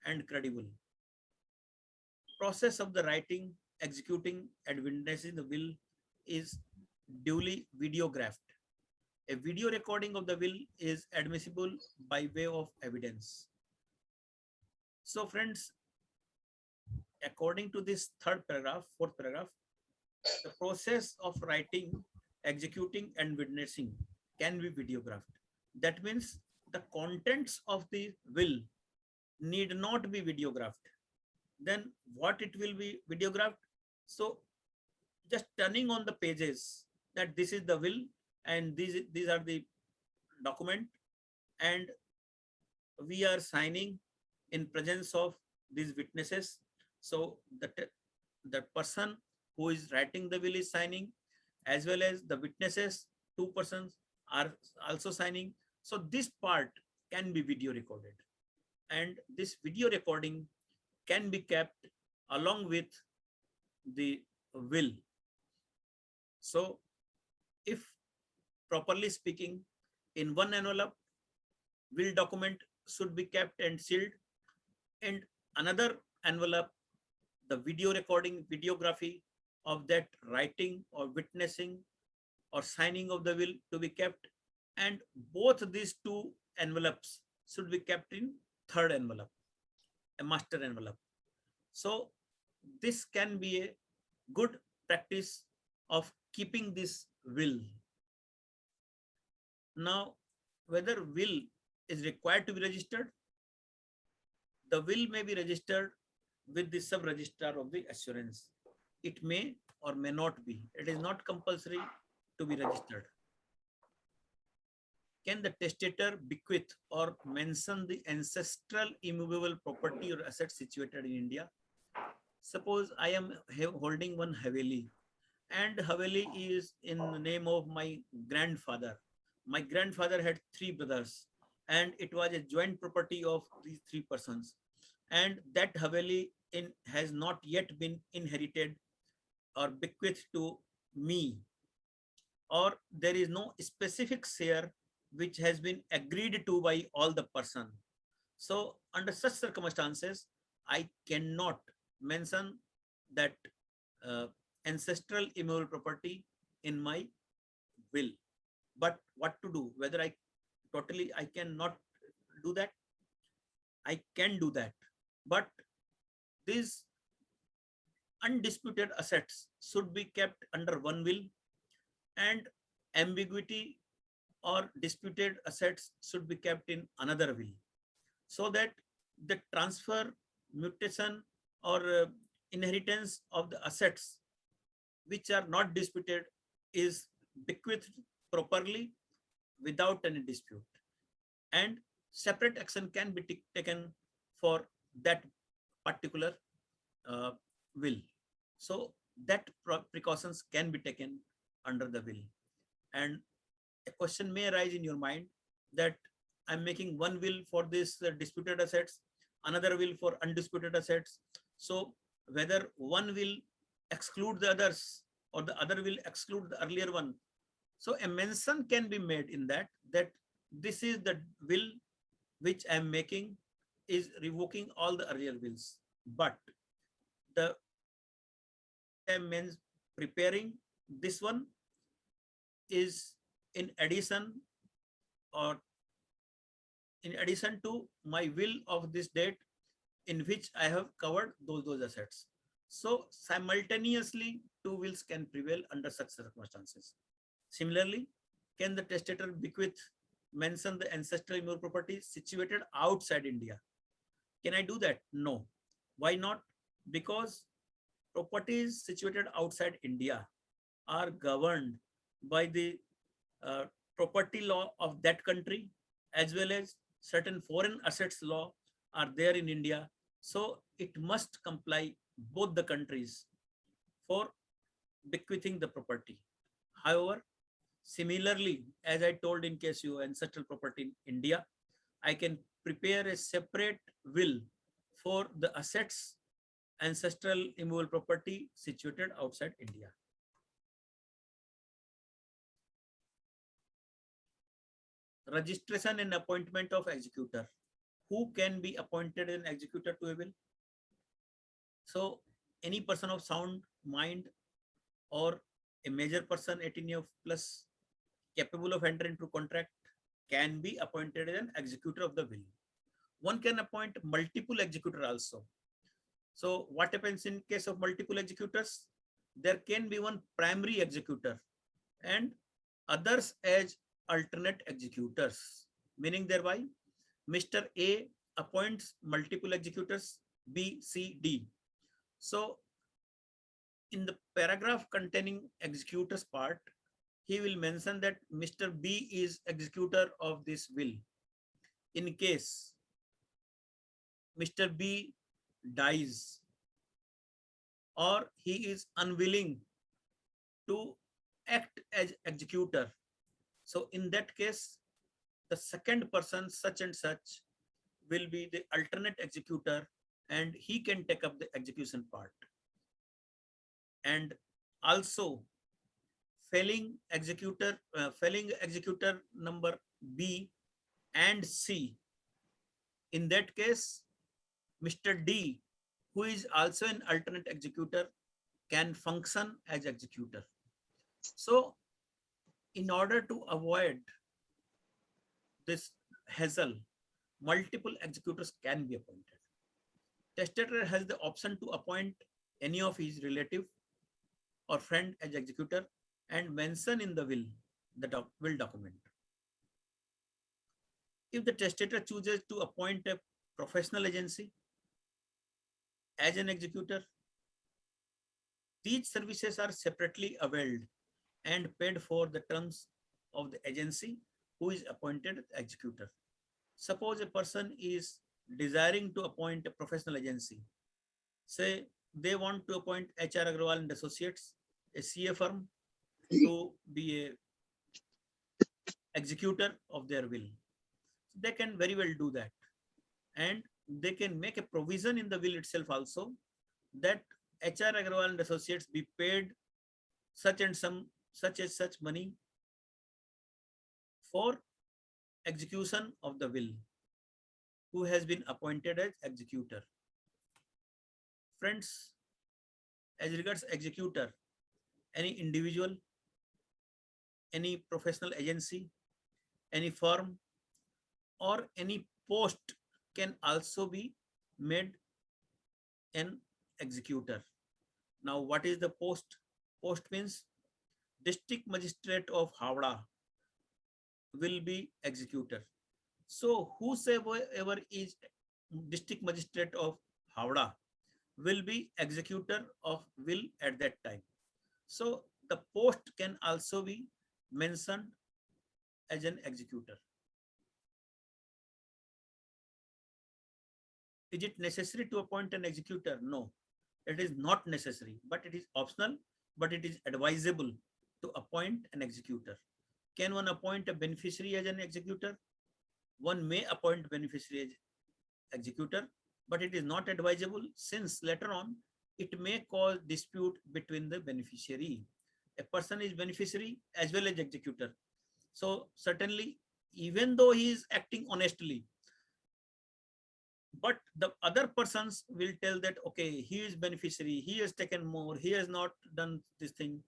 and credible. Process of the writing, executing, and witnessing the will is duly videographed. A video recording of the will is admissible by way of evidence. So friends, according to this fourth paragraph, the process of writing, executing, and witnessing can be videographed. That means the contents of the will need not be videographed. Then what it will be videographed? So just turning on the pages that this is the will and these are the document, and we are signing in presence of these witnesses. So the person who is writing the will is signing, as well as the witnesses, 2 persons are also signing. So this part can be video recorded, and this video recording can be kept along with the will. So if properly speaking, in one envelope, will document should be kept and sealed, and another envelope, the video recording, videography of that writing or witnessing or signing of the will to be kept, and both these two envelopes should be kept in third envelope, a master envelope. So this can be a good practice of keeping this will. Now, whether will is required to be registered, the will may be registered with the sub-registrar of the assurance. It may or may not be. It is not compulsory to be registered. Can the testator bequeath or mention the ancestral immovable property or asset situated in India? Suppose I am holding one Haveli, and Haveli is in the name of my grandfather. My grandfather had 3 brothers, and it was a joint property of these 3 persons. And that Haveli has not yet been inherited or bequeathed to me, or there is no specific share which has been agreed to by all the person. So under such circumstances, I cannot mention that ancestral immovable property in my will. But what to do? Whether I cannot do that. I can do that. But these undisputed assets should be kept under one will, and ambiguity or disputed assets should be kept in another will, so that the transfer, mutation, or inheritance of the assets which are not disputed is bequeathed properly without any dispute, and separate action can be taken for that particular will. So that precautions can be taken under the will. And a question may arise in your mind that I'm making one will for this disputed assets, another will for undisputed assets. So whether one will exclude the others or the other will exclude the earlier one. So a mention can be made in that this is the will which I'm making is revoking all the earlier wills. But the means preparing this one is in addition to my will of this date in which I have covered those assets. So simultaneously, 2 wills can prevail under such circumstances. Similarly, can the testator bequeath mention the ancestral immovable property situated outside India? Can I do that? No. Why not? Because properties situated outside India are governed by the property law of that country, as well as certain foreign assets law are there in India. So it must comply both the countries for bequeathing the property. However, similarly, as I told in case you ancestral property in India, I can prepare a separate will for the assets ancestral immovable property situated outside India. Registration and appointment of executor. Who can be appointed an executor to a will? So any person of sound mind or a major person 18 years plus capable of entering into contract can be appointed as an executor of the will. One can appoint multiple executor also. So what happens in case of multiple executors? There can be one primary executor and others as alternate executors, meaning thereby Mr. A appoints multiple executors B, C, D. So in the paragraph containing executors part, he will mention that Mr. B is executor of this will. In case Mr. B dies or he is unwilling to act as executor, so in that case, the second person such and such will be the alternate executor and he can take up the execution part. And also failing executor number B and C, in that case, Mr. D, who is also an alternate executor, can function as executor. So in order to avoid this hassle, multiple executors can be appointed. Testator has the option to appoint any of his relative or friend as executor and mention in the will the will document. If the testator chooses to appoint a professional agency as an executor, these services are separately availed and paid for the terms of the agency who is appointed executor. Suppose a person is desiring to appoint a professional agency. Say they want to appoint HR Agarwal and Associates, a CA firm, to be a executor of their will. They can very well do that. And they can make a provision in the will itself also that HR Agarwal and Associates be paid such and such money for execution of the will, who has been appointed as executor. Friends, as regards executor, any individual, any professional agency, any firm, or any post can also be made an executor. Now, what is the post? Post means District Magistrate of Howrah will be executor. So whosoever is District Magistrate of Howrah will be executor of will at that time. So the post can also be mentioned as an executor. Is it necessary to appoint an executor? No, it is not necessary, but it is optional, but it is advisable to appoint an executor. Can one appoint a beneficiary as an executor? One may appoint beneficiary as executor, but it is not advisable since later on it may cause dispute between the beneficiary. A person is beneficiary as well as executor. So certainly, even though he is acting honestly, but the other persons will tell that, okay, he is beneficiary, he has taken more, he has not done this thing,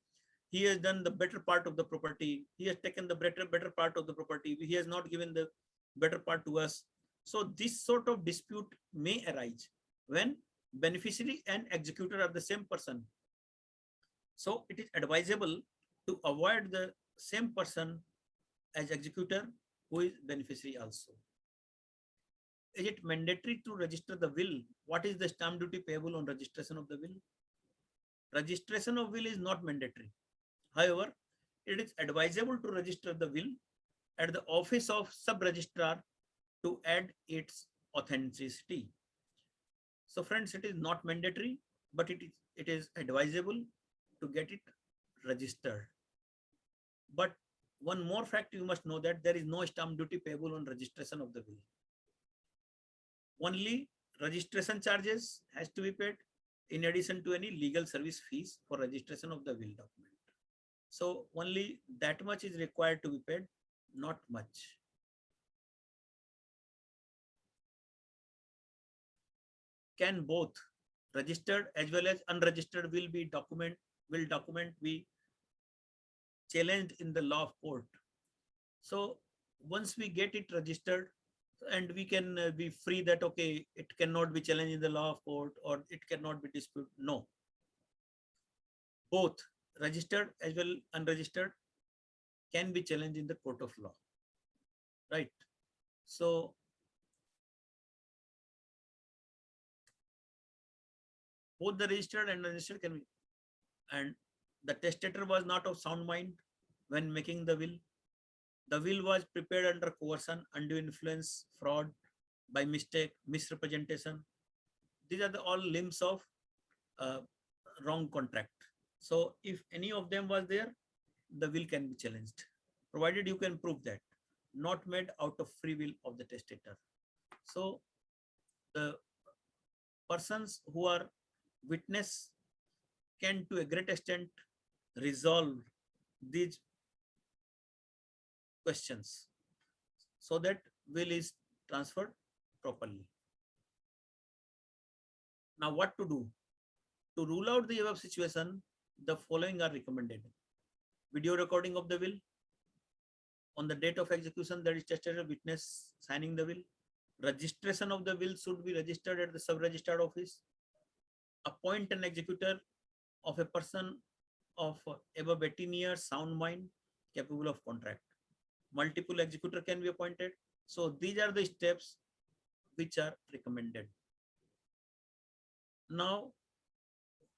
he has done the better part of the property, he has taken the better part of the property, he has not given the better part to us. So this sort of dispute may arise when beneficiary and executor are the same person. So it is advisable to avoid the same person as executor who is beneficiary also. Is it mandatory to register the will? What is the stamp duty payable on registration of the will? Registration of will is not mandatory. However, it is advisable to register the will at the office of sub-registrar to add its authenticity. So friends, it is not mandatory, but it is advisable to get it registered. But one more fact you must know, that there is no stamp duty payable on registration of the will. Only registration charges has to be paid in addition to any legal service fees for registration of the will document. So only that much is required to be paid, not much. Can both registered as well as unregistered will document be challenged in the law of court? So once we get it registered, and we can be free that, okay, it cannot be challenged in the law of court or it cannot be disputed. No. Both registered as well unregistered can be challenged in the court of law. Right. So both the registered and unregistered can be. And the testator was not of sound mind when making the will. The will was prepared under coercion, undue influence, fraud, by mistake, misrepresentation. These are all limbs of wrong contract. So if any of them was there, the will can be challenged, provided you can prove that, not made out of free will of the testator. So the persons who are witness can to a great extent resolve these questions so that will is transferred properly. Now what to do? To rule out the above situation, the following are recommended: video recording of the will, On the date of execution, there is testator witness signing the will. Registration of the will should be registered at the sub-registered office. Appoint an executor of a person of above 18 years, sound mind, capable of contract. Multiple executor can be appointed. So these are the steps which are recommended. Now,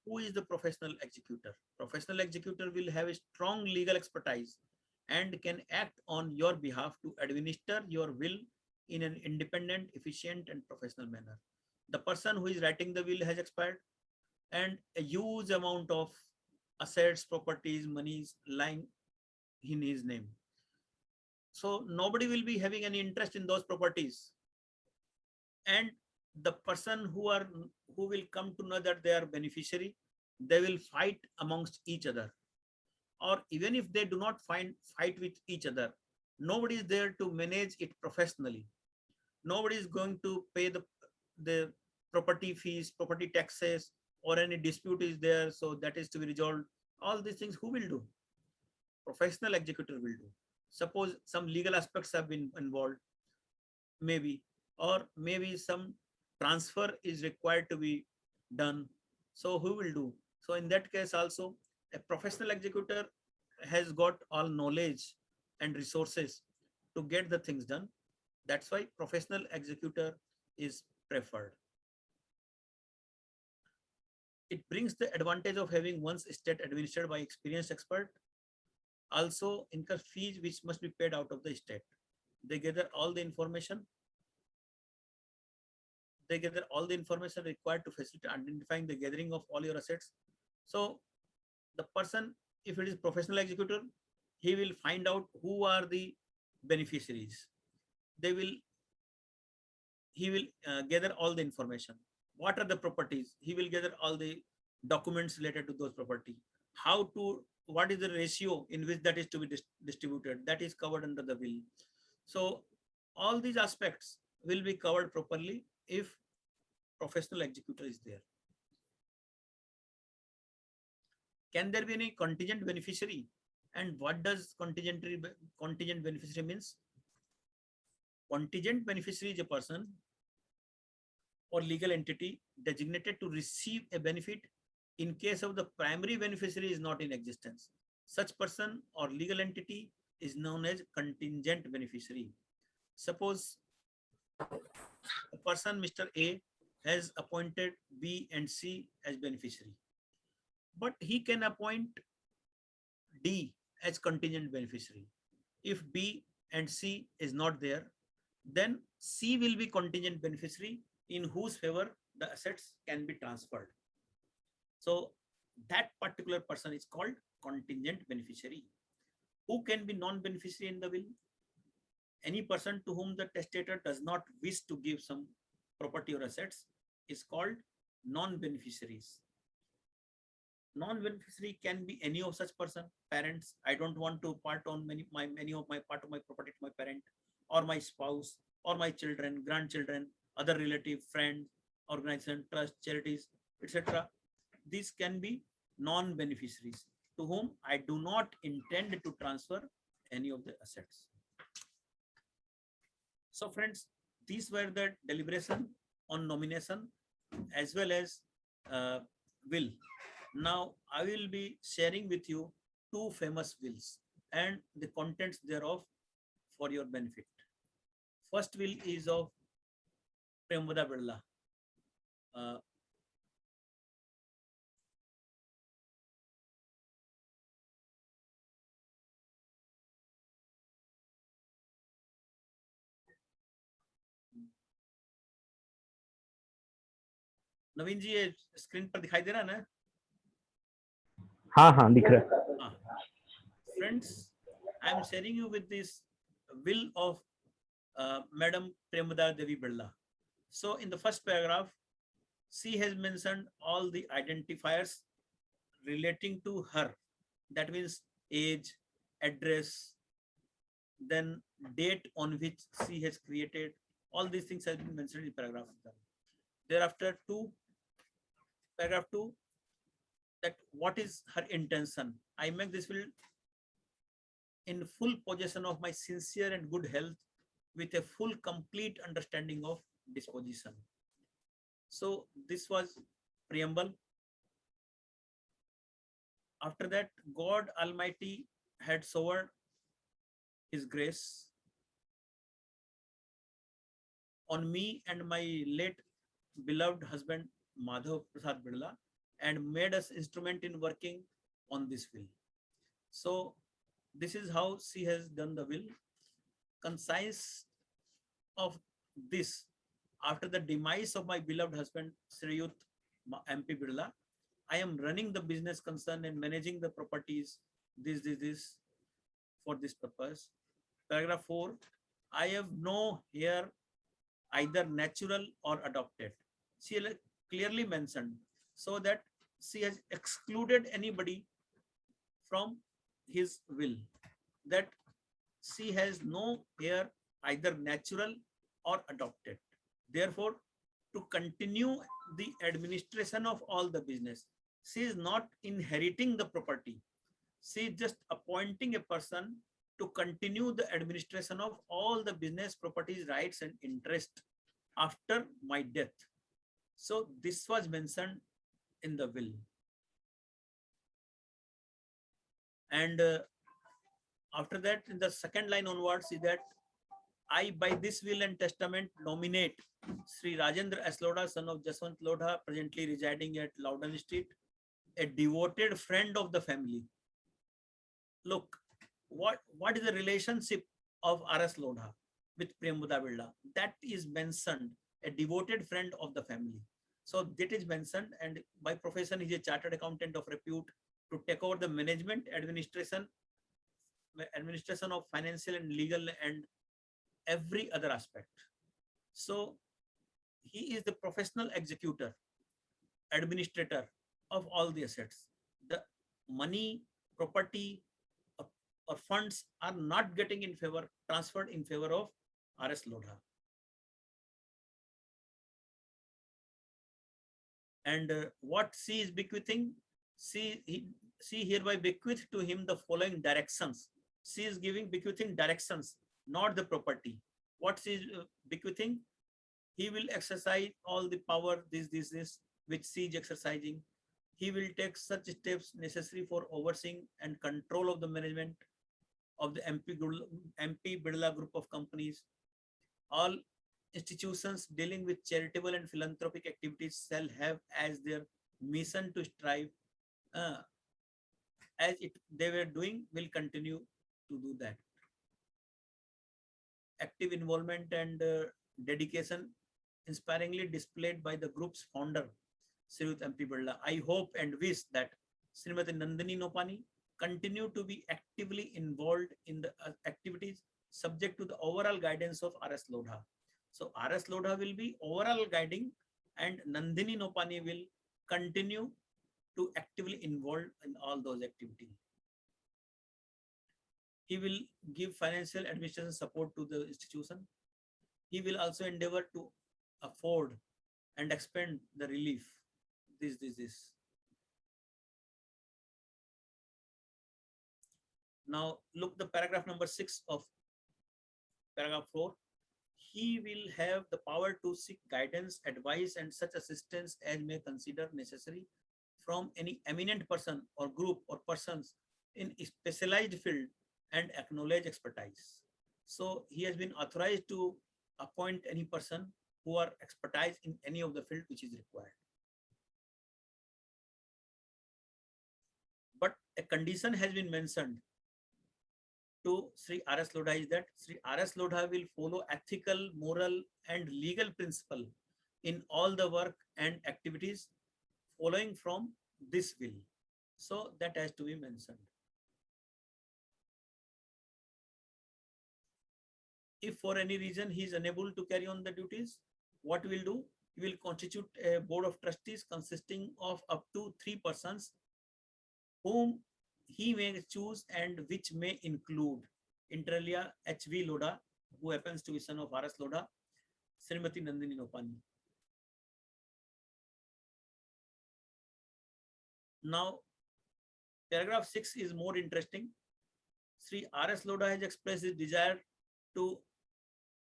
who is the professional executor? Professional executor will have a strong legal expertise and can act on your behalf to administer your will in an independent, efficient, and professional manner. The person who is writing the will has expired, and a huge amount of assets, properties, monies lying in his name. So nobody will be having any interest in those properties. And the person who will come to know that they are beneficiary, they will fight amongst each other. Or even if they do not fight with each other, nobody is there to manage it professionally. Nobody is going to pay the property fees, property taxes, or any dispute is there, so that is to be resolved. All these things who will do? Professional executor will do. Suppose some legal aspects have been involved, maybe, or maybe some transfer is required to be done. So who will do? So in that case also, a professional executor has got all knowledge and resources to get the things done. That's why professional executor is preferred. It brings the advantage of having one's estate administered by experienced expert. Also incur fees which must be paid out of the estate. They gather all the information. They gather all the information required to facilitate identifying the gathering of all your assets. So the person, if it is professional executor, he will find out who are the beneficiaries. He will gather all the information. What are the properties? He will gather all the documents related to those property. What is the ratio in which that is to be distributed? That is covered under the will. So all these aspects will be covered properly if professional executor is there. Can there be any contingent beneficiary? And what does contingent beneficiary means? Contingent beneficiary is a person or legal entity designated to receive a benefit in case of the primary beneficiary is not in existence. Such person or legal entity is known as contingent beneficiary. Suppose a person, Mr. A, has appointed B and C as beneficiary, but he can appoint D as contingent beneficiary. If B and C is not there, then C will be contingent beneficiary in whose favor the assets can be transferred. So that particular person is called contingent beneficiary. Who can be non-beneficiary in the will? Any person to whom the testator does not wish to give some property or assets is called non-beneficiaries. Non-beneficiary can be any of such person. Parents, I don't want to part on many of my property to my parent, or my spouse, or my children, grandchildren, other relative, friends, organization, trust, charities, etc. These can be non-beneficiaries to whom I do not intend to transfer any of the assets. So friends, these were the deliberation on nomination as well as will. Now I will be sharing with you two famous wills and the contents thereof for your benefit. First will is of Premvada Birla. नवीन जी, ये screen पर दिखाई दे रहा है ना? हाँ हाँ दिख रहा है. Friends, I am sharing you with this will of Madam Premvada Devi Birla. So in the first paragraph, she has mentioned all the identifiers relating to her. That means age, address, then date on which she has created. All these things have been mentioned in paragraph 1. Thereafter, paragraph 2, that what is her intention. I make this will in full possession of my sincere and good health with a full complete understanding of disposition. So this was preamble. After that, God Almighty had showered His grace on me and my late beloved husband Madhav Prasad Birla and made us instrument in working on this will. So this is how she has done the will. Concise of this, after the demise of my beloved husband Sriyut MP Birla, I am running the business concern and managing the properties, this for this purpose. Paragraph 4, I have no hair either natural or adopted. She clearly mentioned so that she has excluded anybody from his will, that she has no hair either natural or adopted. Therefore, to continue the administration of all the business, she is not inheriting the property. She is just appointing a person to continue the administration of all the business properties, rights and interest after my death. So this was mentioned in the will. And after that, in the second line onwards, is that I, by this will and testament, nominate Sri Rajendra S. Lodha, son of Jaswant Lodha, presently residing at Loudon Street, a devoted friend of the family. Look, what is the relationship of R.S. Lodha with Prembuda Birla? That is mentioned, a devoted friend of the family. So that is mentioned, and by profession, he is a chartered accountant of repute to take over the management, administration of financial and legal and every other aspect. So he is the professional executor, administrator of all the assets. The money, property, or funds are not getting in favor, transferred in favor of R.S. Lodha. And what she is bequeathing, she hereby bequeath to him the following directions. She is bequeathing directions, not the property. What she is bequeathing, he will exercise all the power, this, which she is exercising. He will take such steps necessary for overseeing and control of the management of the MP Birla Group of companies. All institutions dealing with charitable and philanthropic activities shall have as their mission to strive, as they were doing, will continue to do that. Active involvement and dedication inspiringly displayed by the group's founder, Sriyut MP Birla. I hope and wish that Srimati Nandini Nopani continue to be actively involved in the activities subject to the overall guidance of R.S. Lodha. So R.S. Lodha will be overall guiding, and Nandini Nopani will continue to actively involved in all those activities. He will give financial administration support to the institution. He will also endeavor to afford and expend the relief. This. Now look the paragraph number 6 of paragraph 4. He will have the power to seek guidance, advice, and such assistance as may consider necessary from any eminent person or group or persons in a specialized field and acknowledge expertise. So he has been authorized to appoint any person who are expertise in any of the field which is required. But a condition has been mentioned to Sri R.S. Lodha, is that Sri R.S. Lodha will follow ethical, moral, and legal principle in all the work and activities following from this will. So that has to be mentioned. If for any reason he is unable to carry on the duties, what we will do? He will constitute a board of trustees consisting of up to 3 persons whom he may choose, and which may include, inter alia, H.V. Lodha, who happens to be son of R.S. Lodha, Srimati Nandini Nopani. Now, paragraph 6 is more interesting. Sri R.S. Lodha has expressed his desire to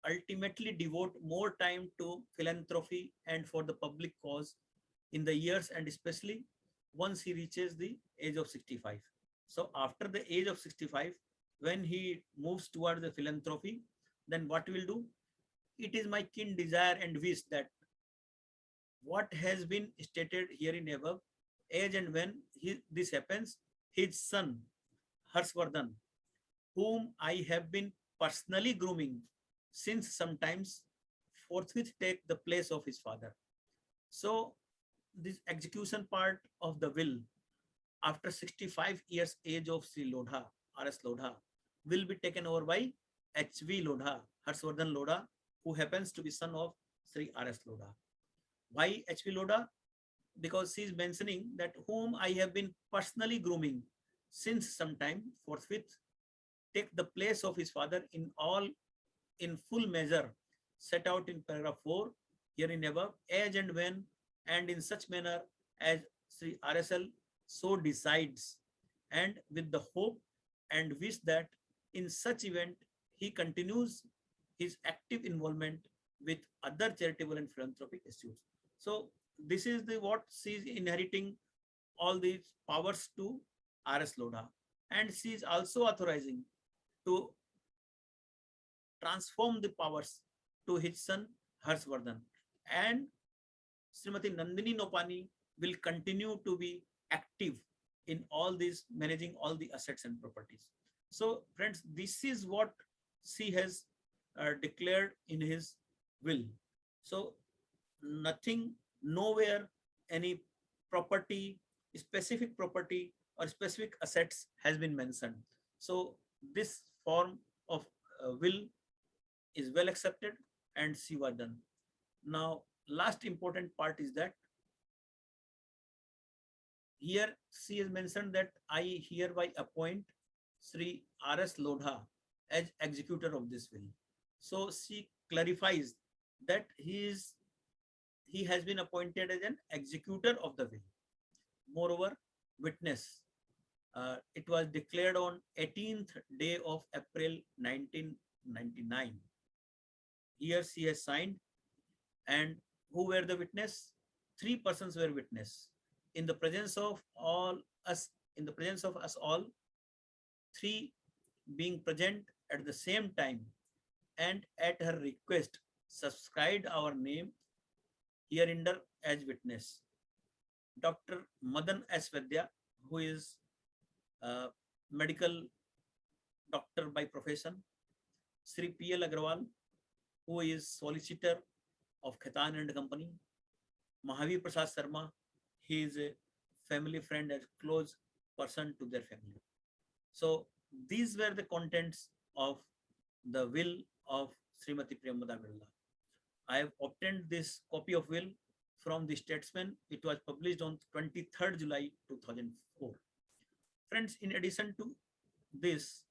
ultimately devote more time to philanthropy and for the public cause in the years and especially once he reaches the age of 65. So after the age of 65, when he moves towards the philanthropy, then what will do? It is my keen desire and wish that what has been stated here in above, age and when this happens, his son, Harshvardhan, whom I have been personally grooming since sometimes, forthwith take the place of his father. So this execution part of the will after 65 years age of Sri Lodha, R.S. Lodha, will be taken over by H.V. Lodha, Harshvardhan Lodha, who happens to be son of Sri R.S. Lodha. Why H.V. Lodha? Because he is mentioning that whom I have been personally grooming since some time, forthwith take the place of his father in full measure set out in paragraph 4 here in above, age and when and in such manner as Sri RSL so decides, and with the hope and wish that in such event he continues his active involvement with other charitable and philanthropic issues. So this is the what she is inheriting all these powers to R.S. Lodha, and she is also authorizing to transform the powers to his son Harshvardhan, and Srimati Nandini Nopani will continue to be active in all these managing all the assets and properties. So friends, this is what she has declared in his will. So nothing, nowhere any property, specific property or specific assets has been mentioned. So this form of will is well accepted and she was done. Now last important part is that here she has mentioned that I hereby appoint Sri R.S. Lodha as executor of this will. So she clarifies that he has been appointed as an executor of the will. Moreover, witness. It was declared on 18th day of April 1999. Here she has signed, and who were the witness? 3 persons were witness. In the presence of all us, in the presence of us all, 3 being present at the same time, and at her request subscribed our name hereunder as witness. Dr. Madan S. Vaidya, who is a medical doctor by profession, Sri P.L. Agarwal, who is solicitor of Khaitan and Company, Mahavir Prasad Sharma, he is a family friend and close person to their family. So these were the contents of the will of Srimati Priyamvada Birla. I have obtained this copy of will from the Statesman. It was published on 23rd July 2004. Friends, in addition to this,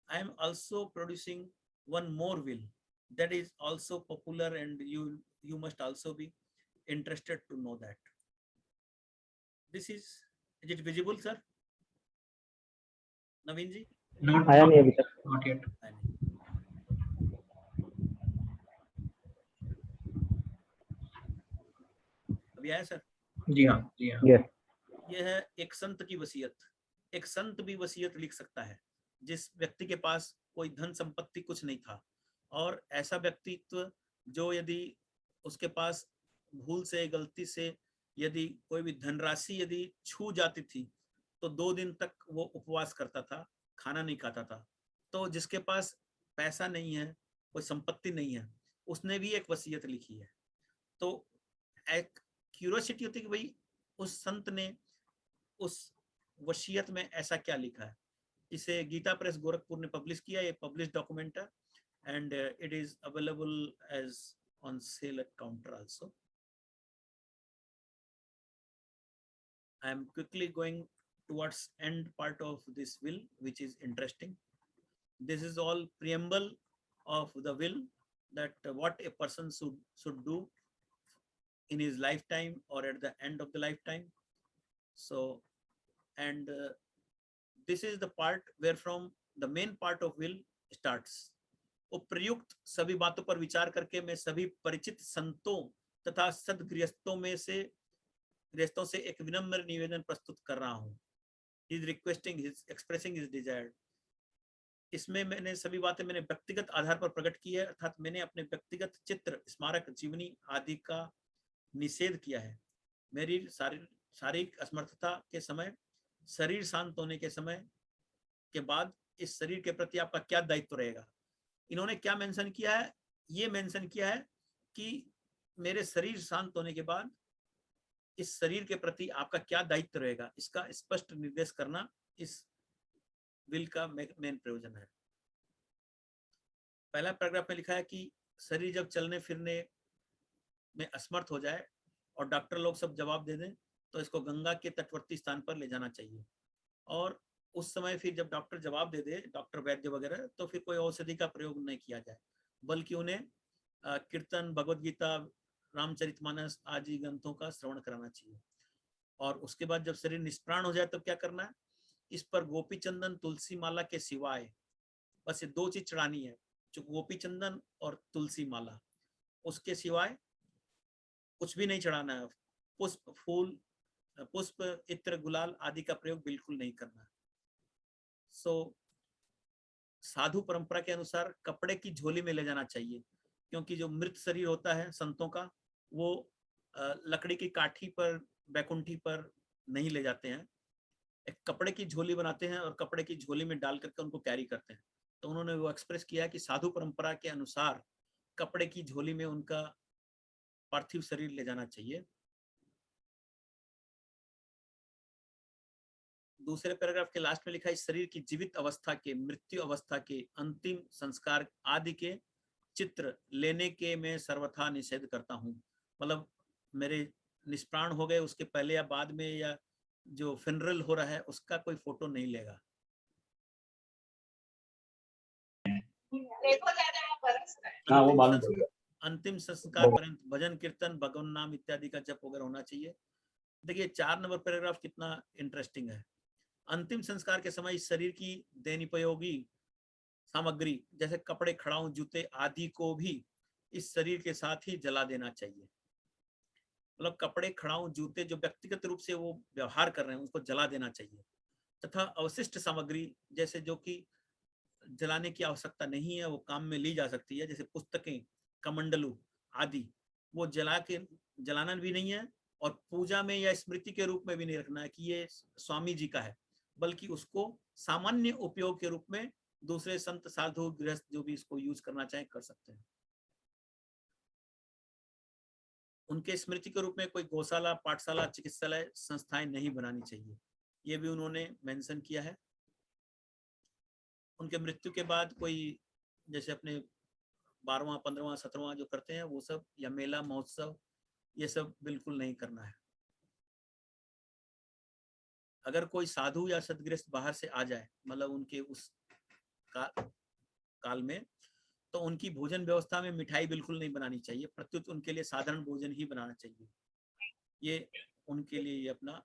I am also producing one more will that is also popular, and you must also be interested to know that. This is it visible, sir? Naveen ji? Not, I am not, here. not yet. अभी आया sir? जी हाँ, जी हाँ. Yes. यह है एक संत की वसीयत. एक संत भी वसीयत लिख सकता है जिस व्यक्ति के पास कोई धन संपत्ति कुछ नहीं था, और ऐसा व्यक्तित्व जो यदि उसके पास भूल से गलती से यदि कोई भी धनराशि यदि छू जाती थी तो 2 दिन तक वो उपवास करता था, खाना नहीं खाता था. तो जिसके पास पैसा नहीं है, कोई संपत्ति नहीं है, उसने भी एक वसीयत लिखी है. तो एक क्यूरियोसिटी होती है कि भाई उस संत ने उस वसीयत में ऐसा क्या लिखा है. इसे गीता प्रेस गोरखपुर ने पब्लिश किया. ये पब्लिश डॉक्यूमेंट है and it is available as on sale at counter also. I am quickly going towards end part of this will, which is interesting. This is all preamble of the will, that what a person should do in his lifetime or at the end of the lifetime. So, and this is the part where from the main part of will starts. उपयुक्त सभी बातों पर विचार करके मैं सभी परिचित संतों तथा गृहस्थों से एक विनम्र निवेदन प्रस्तुत कर रहा हूँ। He is requesting, he is expressing his desire. इसमें मैंने सभी बातें मैंने व्यक्तिगत आधार पर प्रकट की है, अर्थात मैंने अपने व्यक्तिगत चित्र, स्मारक, जीवनी आदि का निषेध किया है। मेरी शारीरिक असमर्थता के समय, शरीर शांत होने के समय के बाद इस शरीर के प्रति आपका क्या दायित्व रहेगा। इन्होंने क्या मेंशन किया है? ये मेंशन किया है कि मेरे शरीर शांत होने के बाद इस शरीर के प्रति आपका क्या दायित्व रहेगा, इसका स्पष्ट निर्देश करना इस विल का मेन प्रयोजन है। पहला पैराग्राफ में लिखा है कि शरीर जब चलने फिरने में असमर्थ हो जाए और डॉक्टर लोग सब जवाब दे दें तो इसको गंगा के तटवर्ती स्थान पर ले जाना चाहिए। और उस समय फिर जब डॉक्टर जवाब दे दे, डॉक्टर वैद्य वगैरह, तो फिर कोई औषधि का प्रयोग नहीं किया जाए, बल्कि उन्हें कीर्तन, भगवद गीता, रामचरितमानस आदि ग्रंथों का श्रवण कराना चाहिए। और उसके बाद जब शरीर निष्प्राण हो जाए तो क्या करना है? इस पर गोपी चंदन तुलसी माला के सिवाय बस ये दो चीज चढ़ानी है, जो गोपी चंदन और तुलसी माला, उसके सिवाय कुछ भी नहीं चढ़ाना है। पुष्प, फूल, पुष्प, इत्र, गुलाल आदि का प्रयोग बिल्कुल नहीं करना है। साधु परंपरा के अनुसार कपड़े की झोली में ले जाना चाहिए, क्योंकि जो मृत शरीर होता है संतों का, वो लकड़ी की काठी पर, बैकुंठी पर नहीं ले जाते हैं, एक कपड़े की झोली बनाते हैं और कपड़े की झोली में डाल करके उनको कैरी करते हैं। तो उन्होंने वो एक्सप्रेस किया कि साधु परंपरा के अनुसार कपड़े की झोली में उनका पार्थिव शरीर ले जाना चाहिए। दूसरे पैराग्राफ के लास्ट में लिखा है, इस शरीर की जीवित अवस्था के, मृत्यु अवस्था के, अंतिम संस्कार आदि के चित्र लेने के मैं सर्वथा निषेध करता हूँ। मतलब मेरे निष्प्राण हो गए उसके पहले या बाद में, या जो फिनरल हो रहा है उसका कोई फोटो नहीं लेगा। अंतिम संस्कार पर्यंत भजन, कीर्तन, भगवान नाम इत्यादि का जप वगैरह होना चाहिए। देखिए 4 नंबर पैराग्राफ कितना इंटरेस्टिंग है। अंतिम संस्कार के समय इस शरीर की दैनिकोपयोगी सामग्री जैसे कपड़े, खड़ाऊ, जूते आदि को भी इस शरीर के साथ ही जला देना चाहिए। मतलब कपड़े, खड़ाऊ, जूते जो व्यक्तिगत रूप से वो व्यवहार कर रहे हैं उसको जला देना चाहिए, तथा अवशिष्ट सामग्री जैसे जो कि जलाने की आवश्यकता नहीं है, वो काम में ली जा सकती है, जैसे पुस्तकें, कमंडलू आदि, वो जलाना भी नहीं है और पूजा में या स्मृति के रूप में भी नहीं रखना है कि ये स्वामी जी का है, बल्कि उसको सामान्य उपयोग के रूप में दूसरे संत, साधु, गृहस्थ जो भी इसको यूज करना चाहे कर सकते हैं। उनके स्मृति के रूप में कोई गौशाला, पाठशाला, चिकित्सालय संस्थाएं नहीं बनानी चाहिए, ये भी उन्होंने मेंशन किया है। उनके मृत्यु के बाद कोई जैसे अपने 12वां, 15वां, 17वां जो करते हैं वो सब, या मेला, महोत्सव, ये सब बिल्कुल नहीं करना है। अगर कोई साधु या सदगृहस्थ बाहर से आ जाए, मतलब उनके उस काल में, तो उनकी भोजन व्यवस्था में मिठाई बिल्कुल नहीं बनानी चाहिए, प्रत्युत उनके लिए साधारण भोजन ही बनाना चाहिए। ये उनके लिए ये अपना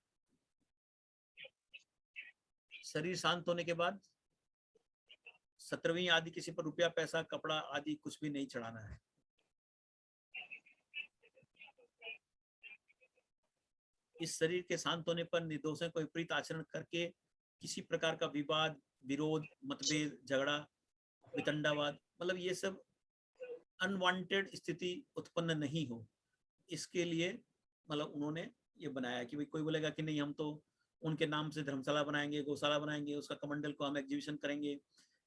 शरीर शांत होने के बाद 17वीं आदि किसी पर रुपया, पैसा, कपड़ा आदि कुछ भी नहीं चढ़ाना है। इस शरीर के शांत होने पर निर्दोषों को विपरीत आचरण करके किसी प्रकार का विवाद, विरोध, मतभेद, झगड़ा, वितंडावाद, मतलब ये सब अनवांटेड स्थिति उत्पन्न नहीं हो, इसके लिए मतलब उन्होंने ये बनाया कि भाई कोई बोलेगा कि नहीं हम तो उनके नाम से धर्मशाला बनाएंगे, गौशाला बनाएंगे, उसका कमंडल को हम एग्जीबिशन करेंगे,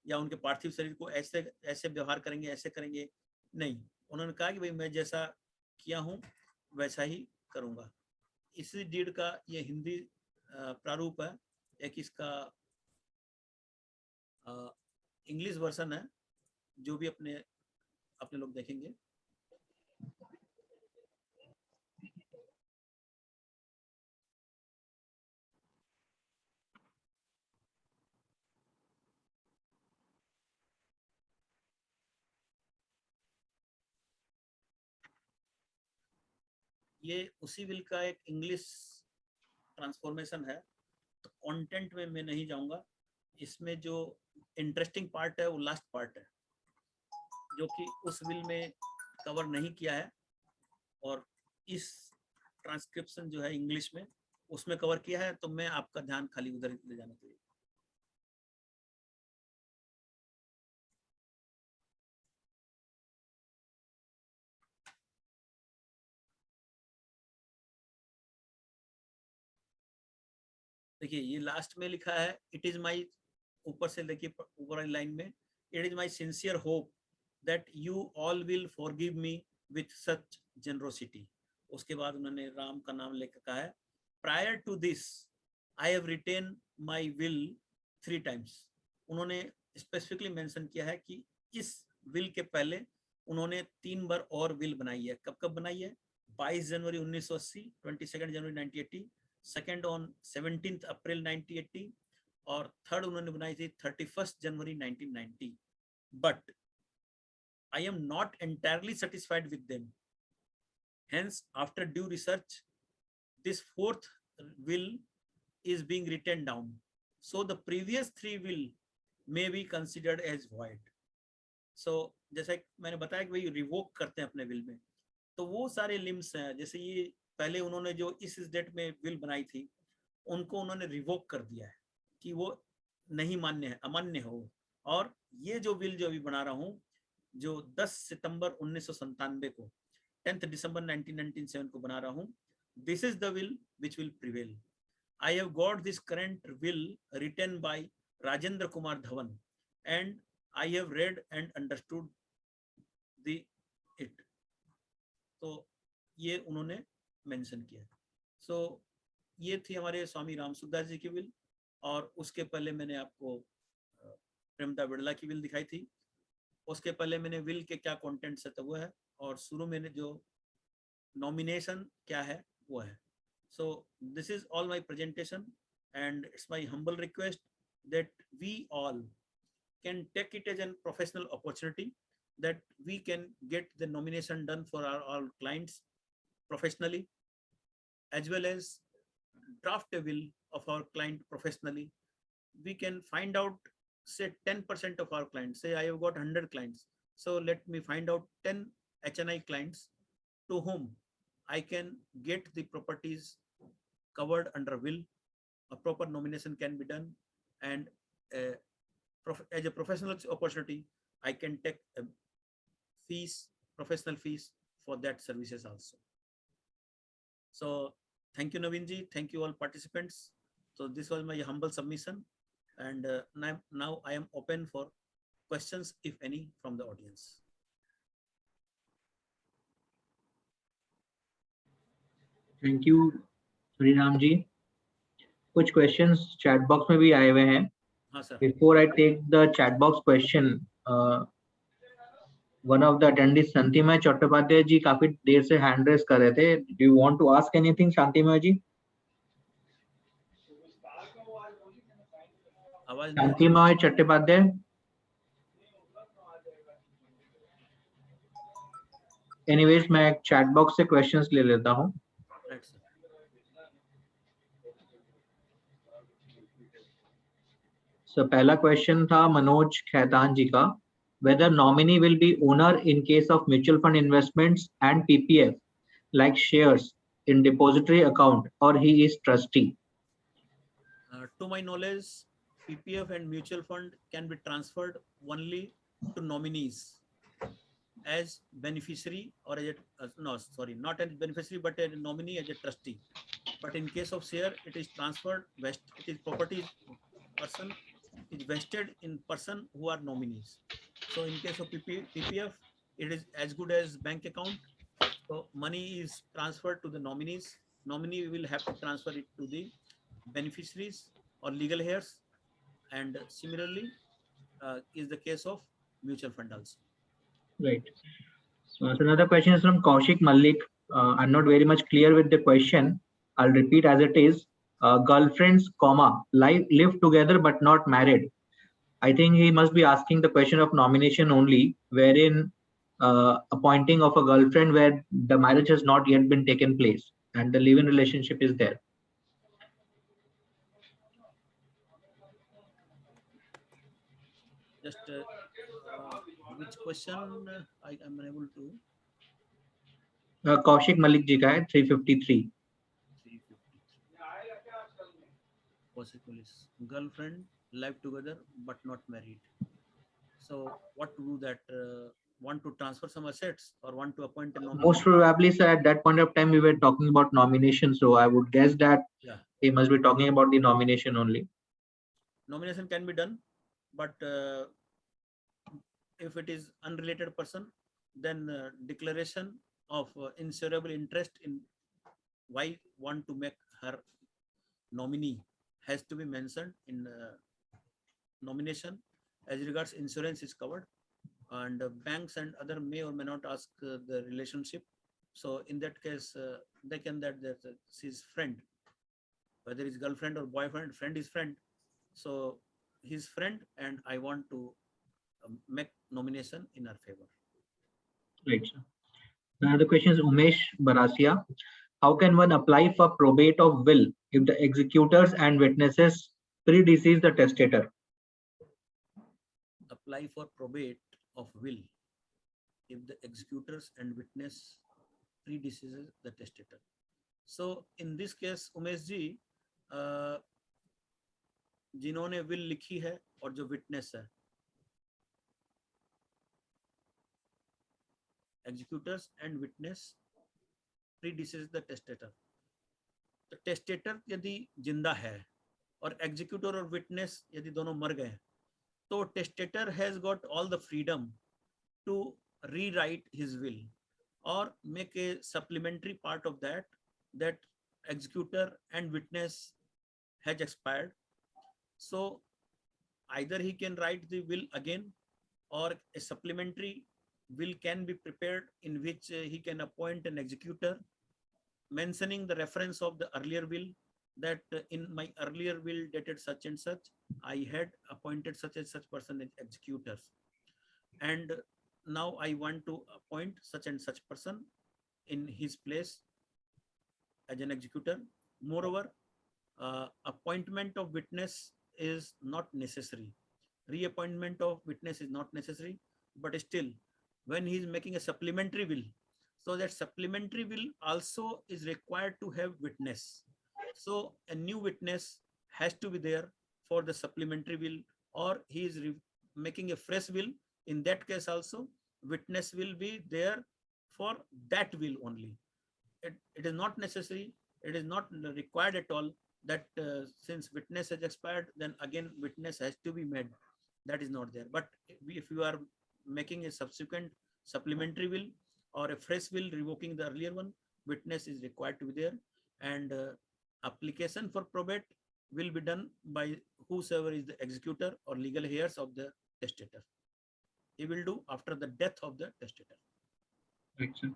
या उनके पार्थिव शरीर को ऐसे ऐसे व्यवहार करेंगे, ऐसे करेंगे, नहीं। उन्होंने कहा कि भाई मैं जैसा किया हूँ वैसा ही करूँगा। इसी डीड का ये हिंदी प्रारूप है, एक इसका इंग्लिश वर्जन है, जो भी अपने लोग देखेंगे। ये उसी विल का एक इंग्लिश ट्रांसफॉर्मेशन है, तो कंटेंट में मैं नहीं जाऊंगा, इसमें जो इंटरेस्टिंग पार्ट है वो लास्ट पार्ट है, जो कि उस विल में कवर नहीं किया है और इस ट्रांसक्रिप्शन जो है इंग्लिश में उसमें कवर किया है, तो मैं आपका ध्यान खाली उधर ले जाने के लिए। देखिए ये लास्ट में लिखा है, इट इज माई, ऊपर से देखिए ऊपर वाली लाइन में, it is my sincere hope that you all will forgive me with such generosity. उसके बाद उन्होंने राम का नाम लेकर कहा है, prior to this I have written my will 3 times। उन्होंने स्पेसिफिकली मेंशन किया है कि इस विल के पहले उन्होंने 3 बार और विल बनाई है। कब कब बनाई है? 22 जनवरी 1980, 22 जनवरी 1980, सेकेंड ऑन 17 अप्रैल 1980 और थर्ड उन्होंने बनाई थी 31 जनवरी 1990। But I am not entirely satisfied with them, hence after due research this 4th will is being written down, so the previous 3 will may be considered as void। so जैसा मैंने बताया कि भाई revoke करते हैं अपने विल में, तो वो सारे लिम्स हैं, जैसे ये पहले उन्होंने जो इस डेट में विल बनाई थी उनको उन्होंने रिवोक कर दिया है कि वो नहीं मान्य है, अमान्य हो। और ये जो विल जो अभी बना रहा हूँ, जो 10 सितंबर 1997 को 10 दिसंबर 1997 को बना रहा हूँ, this is the will which will prevail। I have got this current will written by Rajendra Kumar Dhawan and I have read and understood it। तो ये उन्होंने मेंशन किया। सो ये थी हमारे स्वामी राम सुखदास जी की विल, और उसके पहले मैंने आपको प्रेमदा बिड़ला की विल दिखाई थी। उसके पहले मैंने विल के क्या कंटेंट्स है तो वो है, और शुरू में जो नॉमिनेशन क्या है वो है। So this is all my presentation and it's my humble request that we all can take it as a professional opportunity, that we can get the nomination done for our clients professionally, as well as draft a will of our client professionally. We can find out, say 10% of our clients, say I have got 100 clients, so let me find out 10 HNI clients to whom I can get the properties covered under will, a proper nomination can be done, and as a professional opportunity, I can take a fees, professional fees for that services also. So thank you, Naveen ji. Thank you all participants. So this was my humble submission, and now I am open for questions, if any, from the audience. Thank you Hariram जी। कुछ questions chat box में भी आए हुए हैं। हाँ sir. Before I take the chat box question, one of the attendants Shantimoy Chattopadhyay ji काफी देर से हैंड रेज कर रहे थे। Do you want to ask anything Shantimoy ji? Shantimoy Chattopadhyay. Anyways मैं चैट बॉक्स से क्वेश्चंस ले लेता हूं। So पहला क्वेश्चन था मनोज खैतान जी का, whether nominee will be owner in case of mutual fund investments and PPF like shares in depository account, or he is trustee? To my knowledge, PPF and mutual fund can be transferred only to nominees as beneficiary, or as a, no sorry, not as beneficiary but as a nominee, as a trustee. But in case of share, it is transferred, it is property person is vested in person who are nominees. So in case of PPF, it is as good as bank account. So money is transferred to the nominees. Nominee will have to transfer it to the beneficiaries or legal heirs. And similarly is the case of mutual fund also. Right. So another question is from Kaushik Malik. I'm not very much clear with the question. I'll repeat as it is. Girlfriends, live together but not married. I think he must be asking the question of nomination only, wherein appointing of a girlfriend where the marriage has not yet been taken place and the live-in relationship is there. Just which question I am unable to. Kaushik Malik ji का है 353. 353. Possible is girlfriend, live together but not married. So what to do that? Want to transfer some assets or want to appoint a nominee? Most probably, sir, at that point of time we were talking about nomination, so I would guess that Yeah, he must be talking about the nomination only. nomination can be done, but if it is unrelated person, then declaration of insurable interest in why want to make her nominee has to be mentioned in nomination. As regards insurance is covered, and banks and other may or may not ask the relationship. So in that case, they can that his friend, whether it's girlfriend or boyfriend, friend is friend. So his friend, and I want to make nomination in our favor. Right, sir. Another question is Umesh Barasia. How can one apply for probate of will if the executors and witnesses predecease the testator? Apply for probate of will if the executors and witness predeceases the testator. So in this case, Umesh ji, जिन्होंने will लिखी है और जो witness है, executors and witness predeceases the testator. तो testator यदि जिंदा है और एग्जीक्यूटर और विटनेस यदि दोनों मर गए, तो testator has got all the freedom to rewrite his will or make a supplementary part of that executor and witness has expired. So either he can write the will again, or a supplementary will can be prepared in which he can appoint an executor mentioning the reference of the earlier will, that in my earlier will dated such and such, I had appointed such and such person as executors, and now I want to appoint such and such person in his place as an executor. Moreover, appointment of witness is not necessary. Reappointment of witness is not necessary, but still, when he is making a supplementary will, so that supplementary will also is required to have witness. So a new witness has to be there for the supplementary will, or he is making a fresh will. In that case also, witness will be there for that will only. It is not necessary, it is not required at all that since witness has expired, then again witness has to be made. That is not there. But if you are making a subsequent supplementary will or a fresh will revoking the earlier one, witness is required to be there, and application for probate will be done by whosoever is the executor or legal heirs of the testator. He will do after the death of the testator. Right, sir.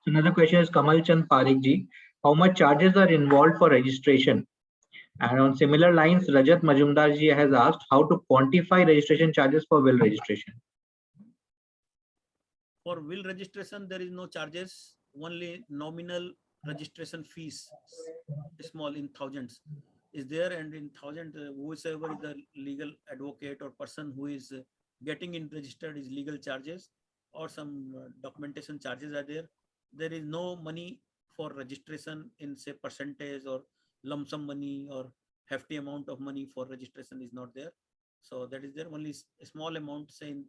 So another question is Kamal Chand Parik ji. How much charges are involved for registration? And on similar lines, Rajat Majumdar ji has asked how to quantify registration charges for will registration. For will registration, there is no charges, only nominal registration fees, small in thousands is there, and in thousand, whoever is the legal advocate or person who is getting in registered is legal charges, or some documentation charges are there. There is no money for registration in say percentage or lump sum money or hefty amount of money for registration is not there. So that is there, only a small amount, say in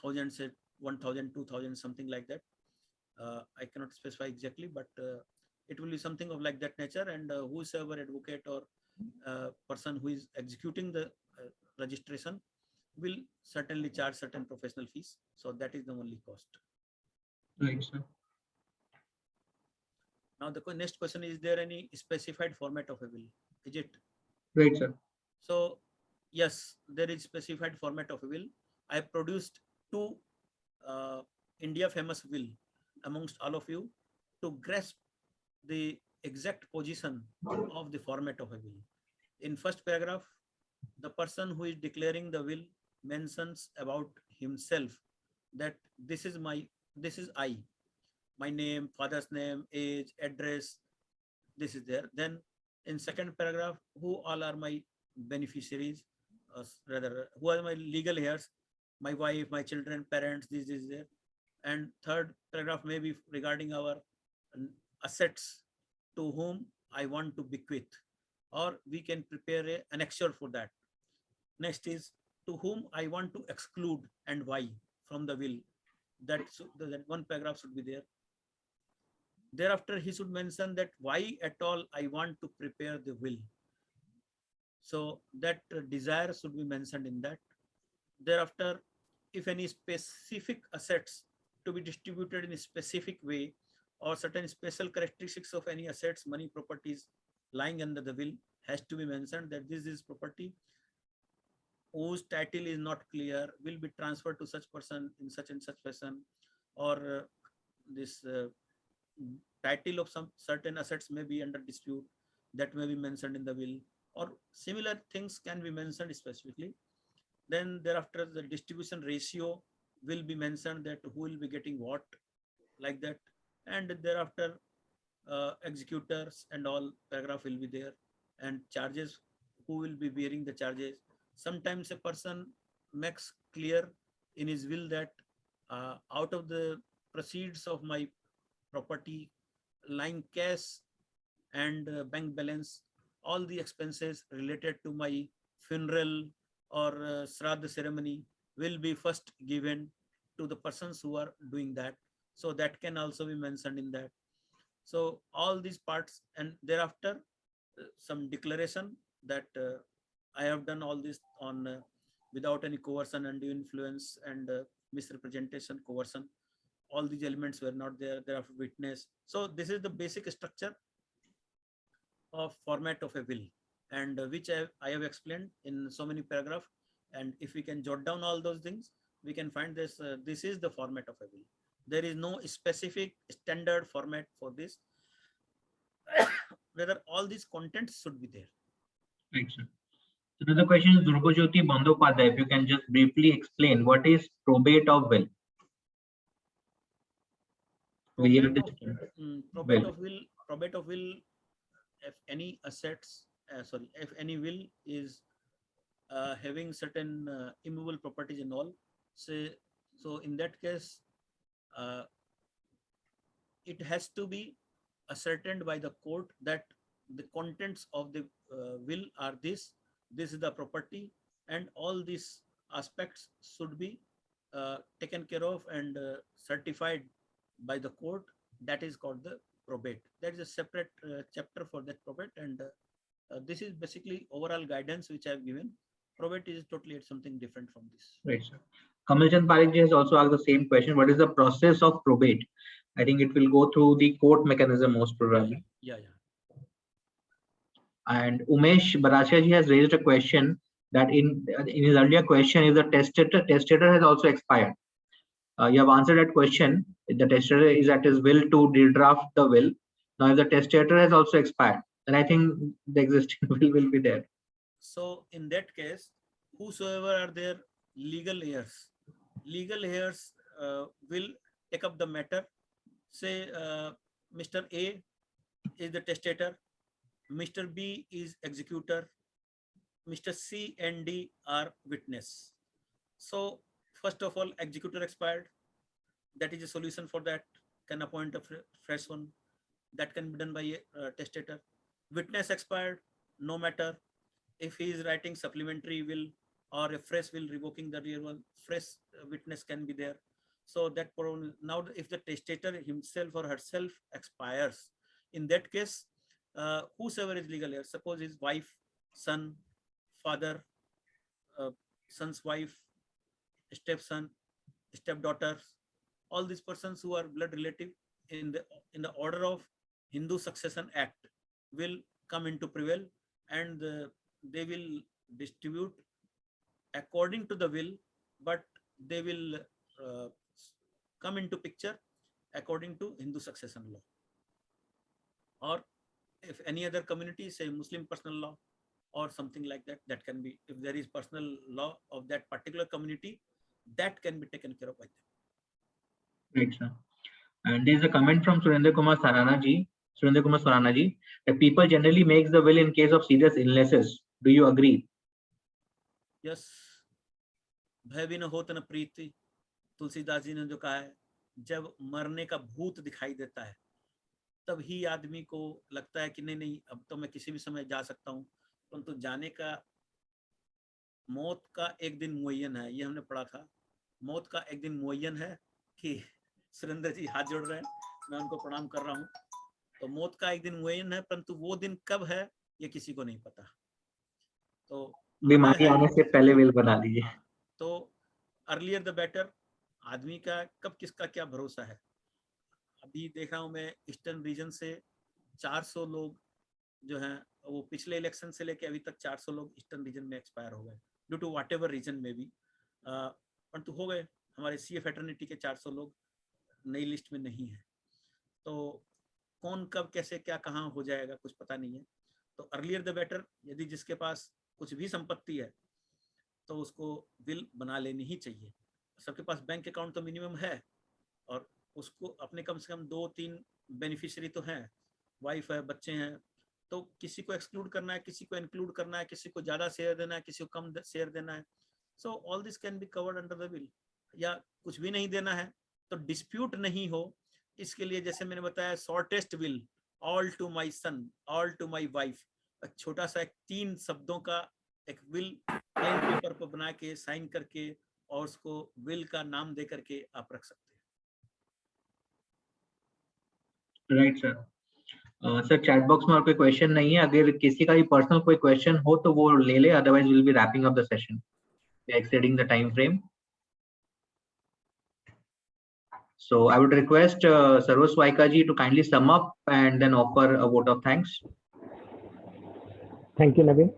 thousand, say 1,000, 2,000, something like that. I cannot specify exactly, but it will be something of like that nature, and whosoever advocate or person who is executing the registration will certainly charge certain professional fees. So that is the only cost. Right, sir. Now the next question is there any specified format of a will? Is it? Right, sir. So yes, there is specified format of a will. I produced two India famous will amongst all of you to grasp the exact position of the format of a will. In first paragraph, the person who is declaring the will mentions about himself that this is I, my name, father's name, age, address, this is there. Then in second paragraph, who all are my beneficiaries, rather, who are my legal heirs? My wife, my children, parents, this is there. And third paragraph may be regarding our assets to whom I want to bequeath, or we can prepare an annexure for that. Next is to whom I want to exclude and why from the will. That one paragraph should be there. Thereafter, he should mention that why at all I want to prepare the will. So that desire should be mentioned in that. Thereafter, if any specific assets to be distributed in a specific way, or certain special characteristics of any assets, money, properties lying under the will has to be mentioned, that this is property whose title is not clear will be transferred to such person in such and such fashion, or this title of some certain assets may be under dispute, that may be mentioned in the will, or similar things can be mentioned specifically. Then thereafter the distribution ratio will be mentioned, that who will be getting what, like that. And thereafter executors and all paragraph will be there, and charges, who will be bearing the charges. Sometimes a person makes clear in his will that out of the proceeds of my property, lying cash and bank balance, all the expenses related to my funeral or Shraddha ceremony will be first given to the persons who are doing that. So that can also be mentioned in that. So all these parts, and thereafter some declaration that I have done all this on without any coercion, undue influence, and misrepresentation, coercion. All these elements were not there. There are witness. So this is the basic structure of format of a will, and which I have explained in so many paragraphs. And if we can jot down all those things, we can find this. This is the format of a will. There is no specific standard format for this. Whether all these contents should be there. Right, sir. So another question is Durgajyoti Bandyopadhyay. If you can just briefly explain what is probate of will. Probate of will, if any assets, if any will is having certain immovable properties and all, say, so in that case, it has to be ascertained by the court that the contents of the will are this is the property, and all these aspects should be taken care of and certified by the court. That is called the probate. That is a separate chapter for that probate, and this is basically overall guidance which I have given. Probate is totally something different from this. Right, sir. Kamalchand Parekh has also asked the same question. What is the process of probate? I think it will go through the court mechanism most probably. Yeah. And Umesh Barachia ji has raised a question that in his earlier question, if the testator has also expired. You have answered that question. The testator is at his will to redraft the will. Now, if the testator has also expired, then I think the existing will be there. So in that case, whosoever are their legal heirs will take up the matter. Say Mr. A is the testator, Mr. B is executor, Mr. C and D are witness. So first of all, executor expired. That is a solution for that. Can appoint a fresh one. That can be done by a testator. Witness expired, no matter. If he is writing supplementary will or a fresh will revoking the real one, fresh witness can be there. So that now, if the testator himself or herself expires, in that case, whosoever is legal heir, suppose his wife, son, father, son's wife, stepson, stepdaughter, all these persons who are blood relative in the order of Hindu Succession Act will come into prevail, and they will distribute according to the will, but they will come into picture according to Hindu succession law. Or if any other community, say Muslim personal law or something like that, that can be, if there is personal law of that particular community, that can be taken care of by them. Right, sir. And there is a comment from Surendra Kumar Sarana ji, that people generally makes the will in case of serious illnesses. Do you agree? Yes, भय भी न होत न प्रीति, तुलसीदास जी ने जो कहा है, जब मरने का भूत दिखाई देता है तब ही आदमी को लगता है कि नहीं नहीं अब तो मैं किसी भी समय जा सकता हूँ, परंतु जाने का, मौत का एक दिन मुअय्यन है, ये हमने पढ़ा था। मौत का एक दिन मुअय्यन है कि सुरेंद्र जी हाथ जोड़ रहे हैं, मैं उनको प्रणाम कर रहा हूँ। तो मौत का एक दिन मुअय्यन है, परंतु वो दिन कब है ये किसी को नहीं पता। तो बीमारी आने से पहले विल बना लीजिए। तो अर्लियर द बेटर। आदमी का कब किसका क्या भरोसा है। अभी देख रहा हूँ मैं ईस्टर्न रीजन से 400 लोग जो हैं वो पिछले इलेक्शन से लेके अभी तक 400 लोग ईस्टर्न रीजन में एक्सपायर हो गए, due to whatever reason में भी, परंतु हो गए। हमारे सीए फैटर्निटी के 400 लोग नई लिस्ट में नहीं है। तो कौन कब कैसे क्या कहाँ हो जाएगा कुछ पता नहीं है। तो अर्लियर द बेटर। यदि जिसके पास कुछ भी संपत्ति है तो उसको विल बना लेनी ही चाहिए। सबके पास बैंक अकाउंट तो मिनिमम है, और उसको अपने कम से कम 2-3 बेनिफिशियरी तो हैं, वाइफ है, बच्चे हैं, तो किसी को एक्सक्लूड करना है, किसी को इंक्लूड करना है, किसी को ज्यादा शेयर देना है, किसी को कम शेयर देना है। So all this can be covered under the will. या कुछ भी नहीं देना है तो डिस्प्यूट नहीं हो, इसके लिए जैसे मैंने बताया shortest will, all to my son, all to my wife, छोटा सा एक 3 शब्दों का एक विल प्लेन पेपर पर बना के साइन करके और उसको विल का नाम दे करके आप रख सकते हैं। Right sir. Sir chat box में और कोई क्वेश्चन नहीं है, अगर किसी का भी पर्सनल कोई क्वेश्चन हो तो वो ले ले, otherwise will be wrapping up the session, we are exceeding the time frame. So I would request Saroj Waika ji to kindly sum up and then offer a vote of thanks. Thank you, Naveen.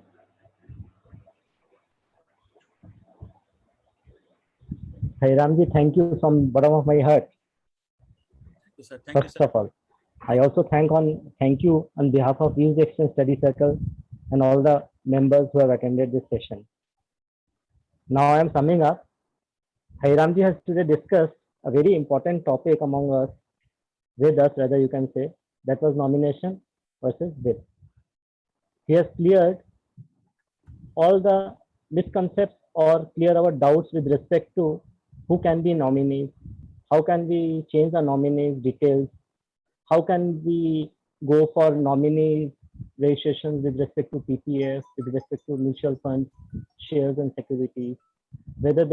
Hariram ji, thank you from bottom of my heart. Thank you, sir. First of all, I also thank you on behalf of Youth Exchange Study Circle and all the members who have attended this session. Now I am summing up. Hariram ji has today discussed a very important topic among us, with us rather you can say, that was nomination versus will. He has cleared all the misconceptions or clear our doubts with respect to who can be nominees, how can we change the nominees details, how can we go for nominee registration with respect to PPF, with respect to mutual funds, shares and securities, whether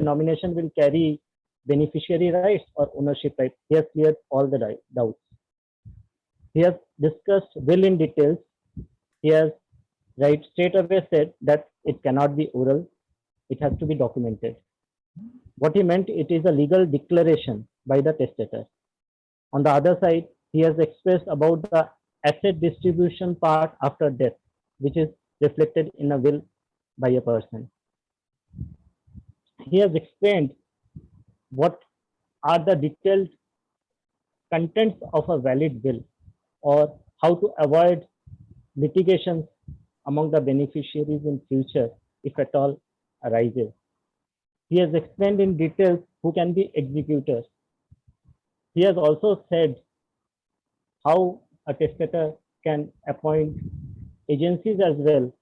nomination will carry beneficiary rights or ownership rights. He has cleared all the doubts. He has discussed will in details. He has straight away said that it cannot be oral, it has to be documented. What he meant, it is a legal declaration by the testator. On the other side, he has expressed about the asset distribution part after death, which is reflected in a will by a person. He has explained what are the detailed contents of a valid will, or how to avoid litigations among the beneficiaries in future if at all arises. He has explained in detail who can be executors. He has also said how a testator can appoint agencies as well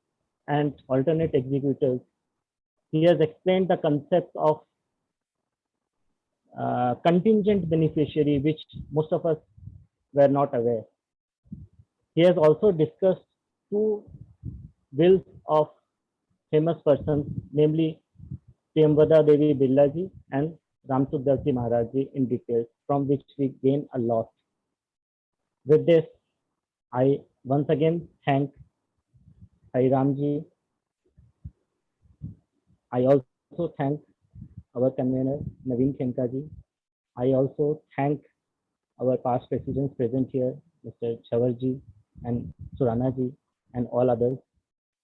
and alternate executors. He has explained the concept of contingent beneficiary, which most of us were not aware. He has also discussed 2 wills of famous persons, namely Premvada Devi Birla ji and Ramsudar Ji Maharaj ji in details, from which we gain a lot. With this, I once again thank Hariram ji. I also thank our convener Naveen Khemka ji. I also thank our past presidents present here, Mr. Chawar ji and Surana ji and all others.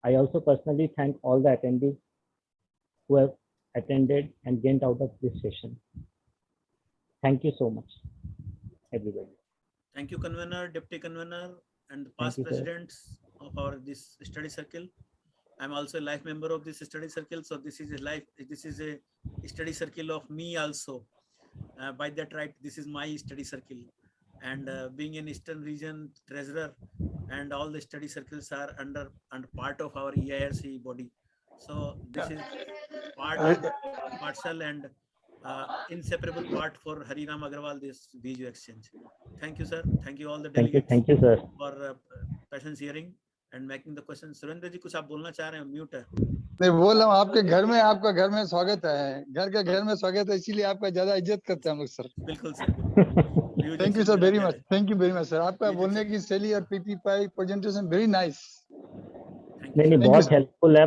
I also personally thank all the attendees who have attended and gained out of this session. Thank you so much, everybody. Thank you, convener, deputy convener, and the past presidents of our this study circle. I'm also a life member of this study circle, so this is a study circle of me also. By that right, this is my study circle, and being an Eastern Region treasurer, and all the study circles are under part of our EIRC body. So this is part of parcel and inseparable part for Hariram Agarwal, this video exchange. Thank you, sir. Thank you all the delegates Thank you, sir. for patience hearing and making the questions. Surendra ji कुछ आप बोलना चाह रहे हैं? Mute है. नहीं बोल रहा हूँ, आपके घर में, आपका घर में स्वागत है, घर के घर में स्वागत है, इसीलिए आपका ज्यादा इज्जत करते हैं हम लोग सर. बिल्कुल sir. Thank you sir very much, thank you very much sir. आपका बोलने की शैली और पीपीआई प्रेजेंटेशन वेरी नाइस. नहीं बहुत हेल्पफुल है.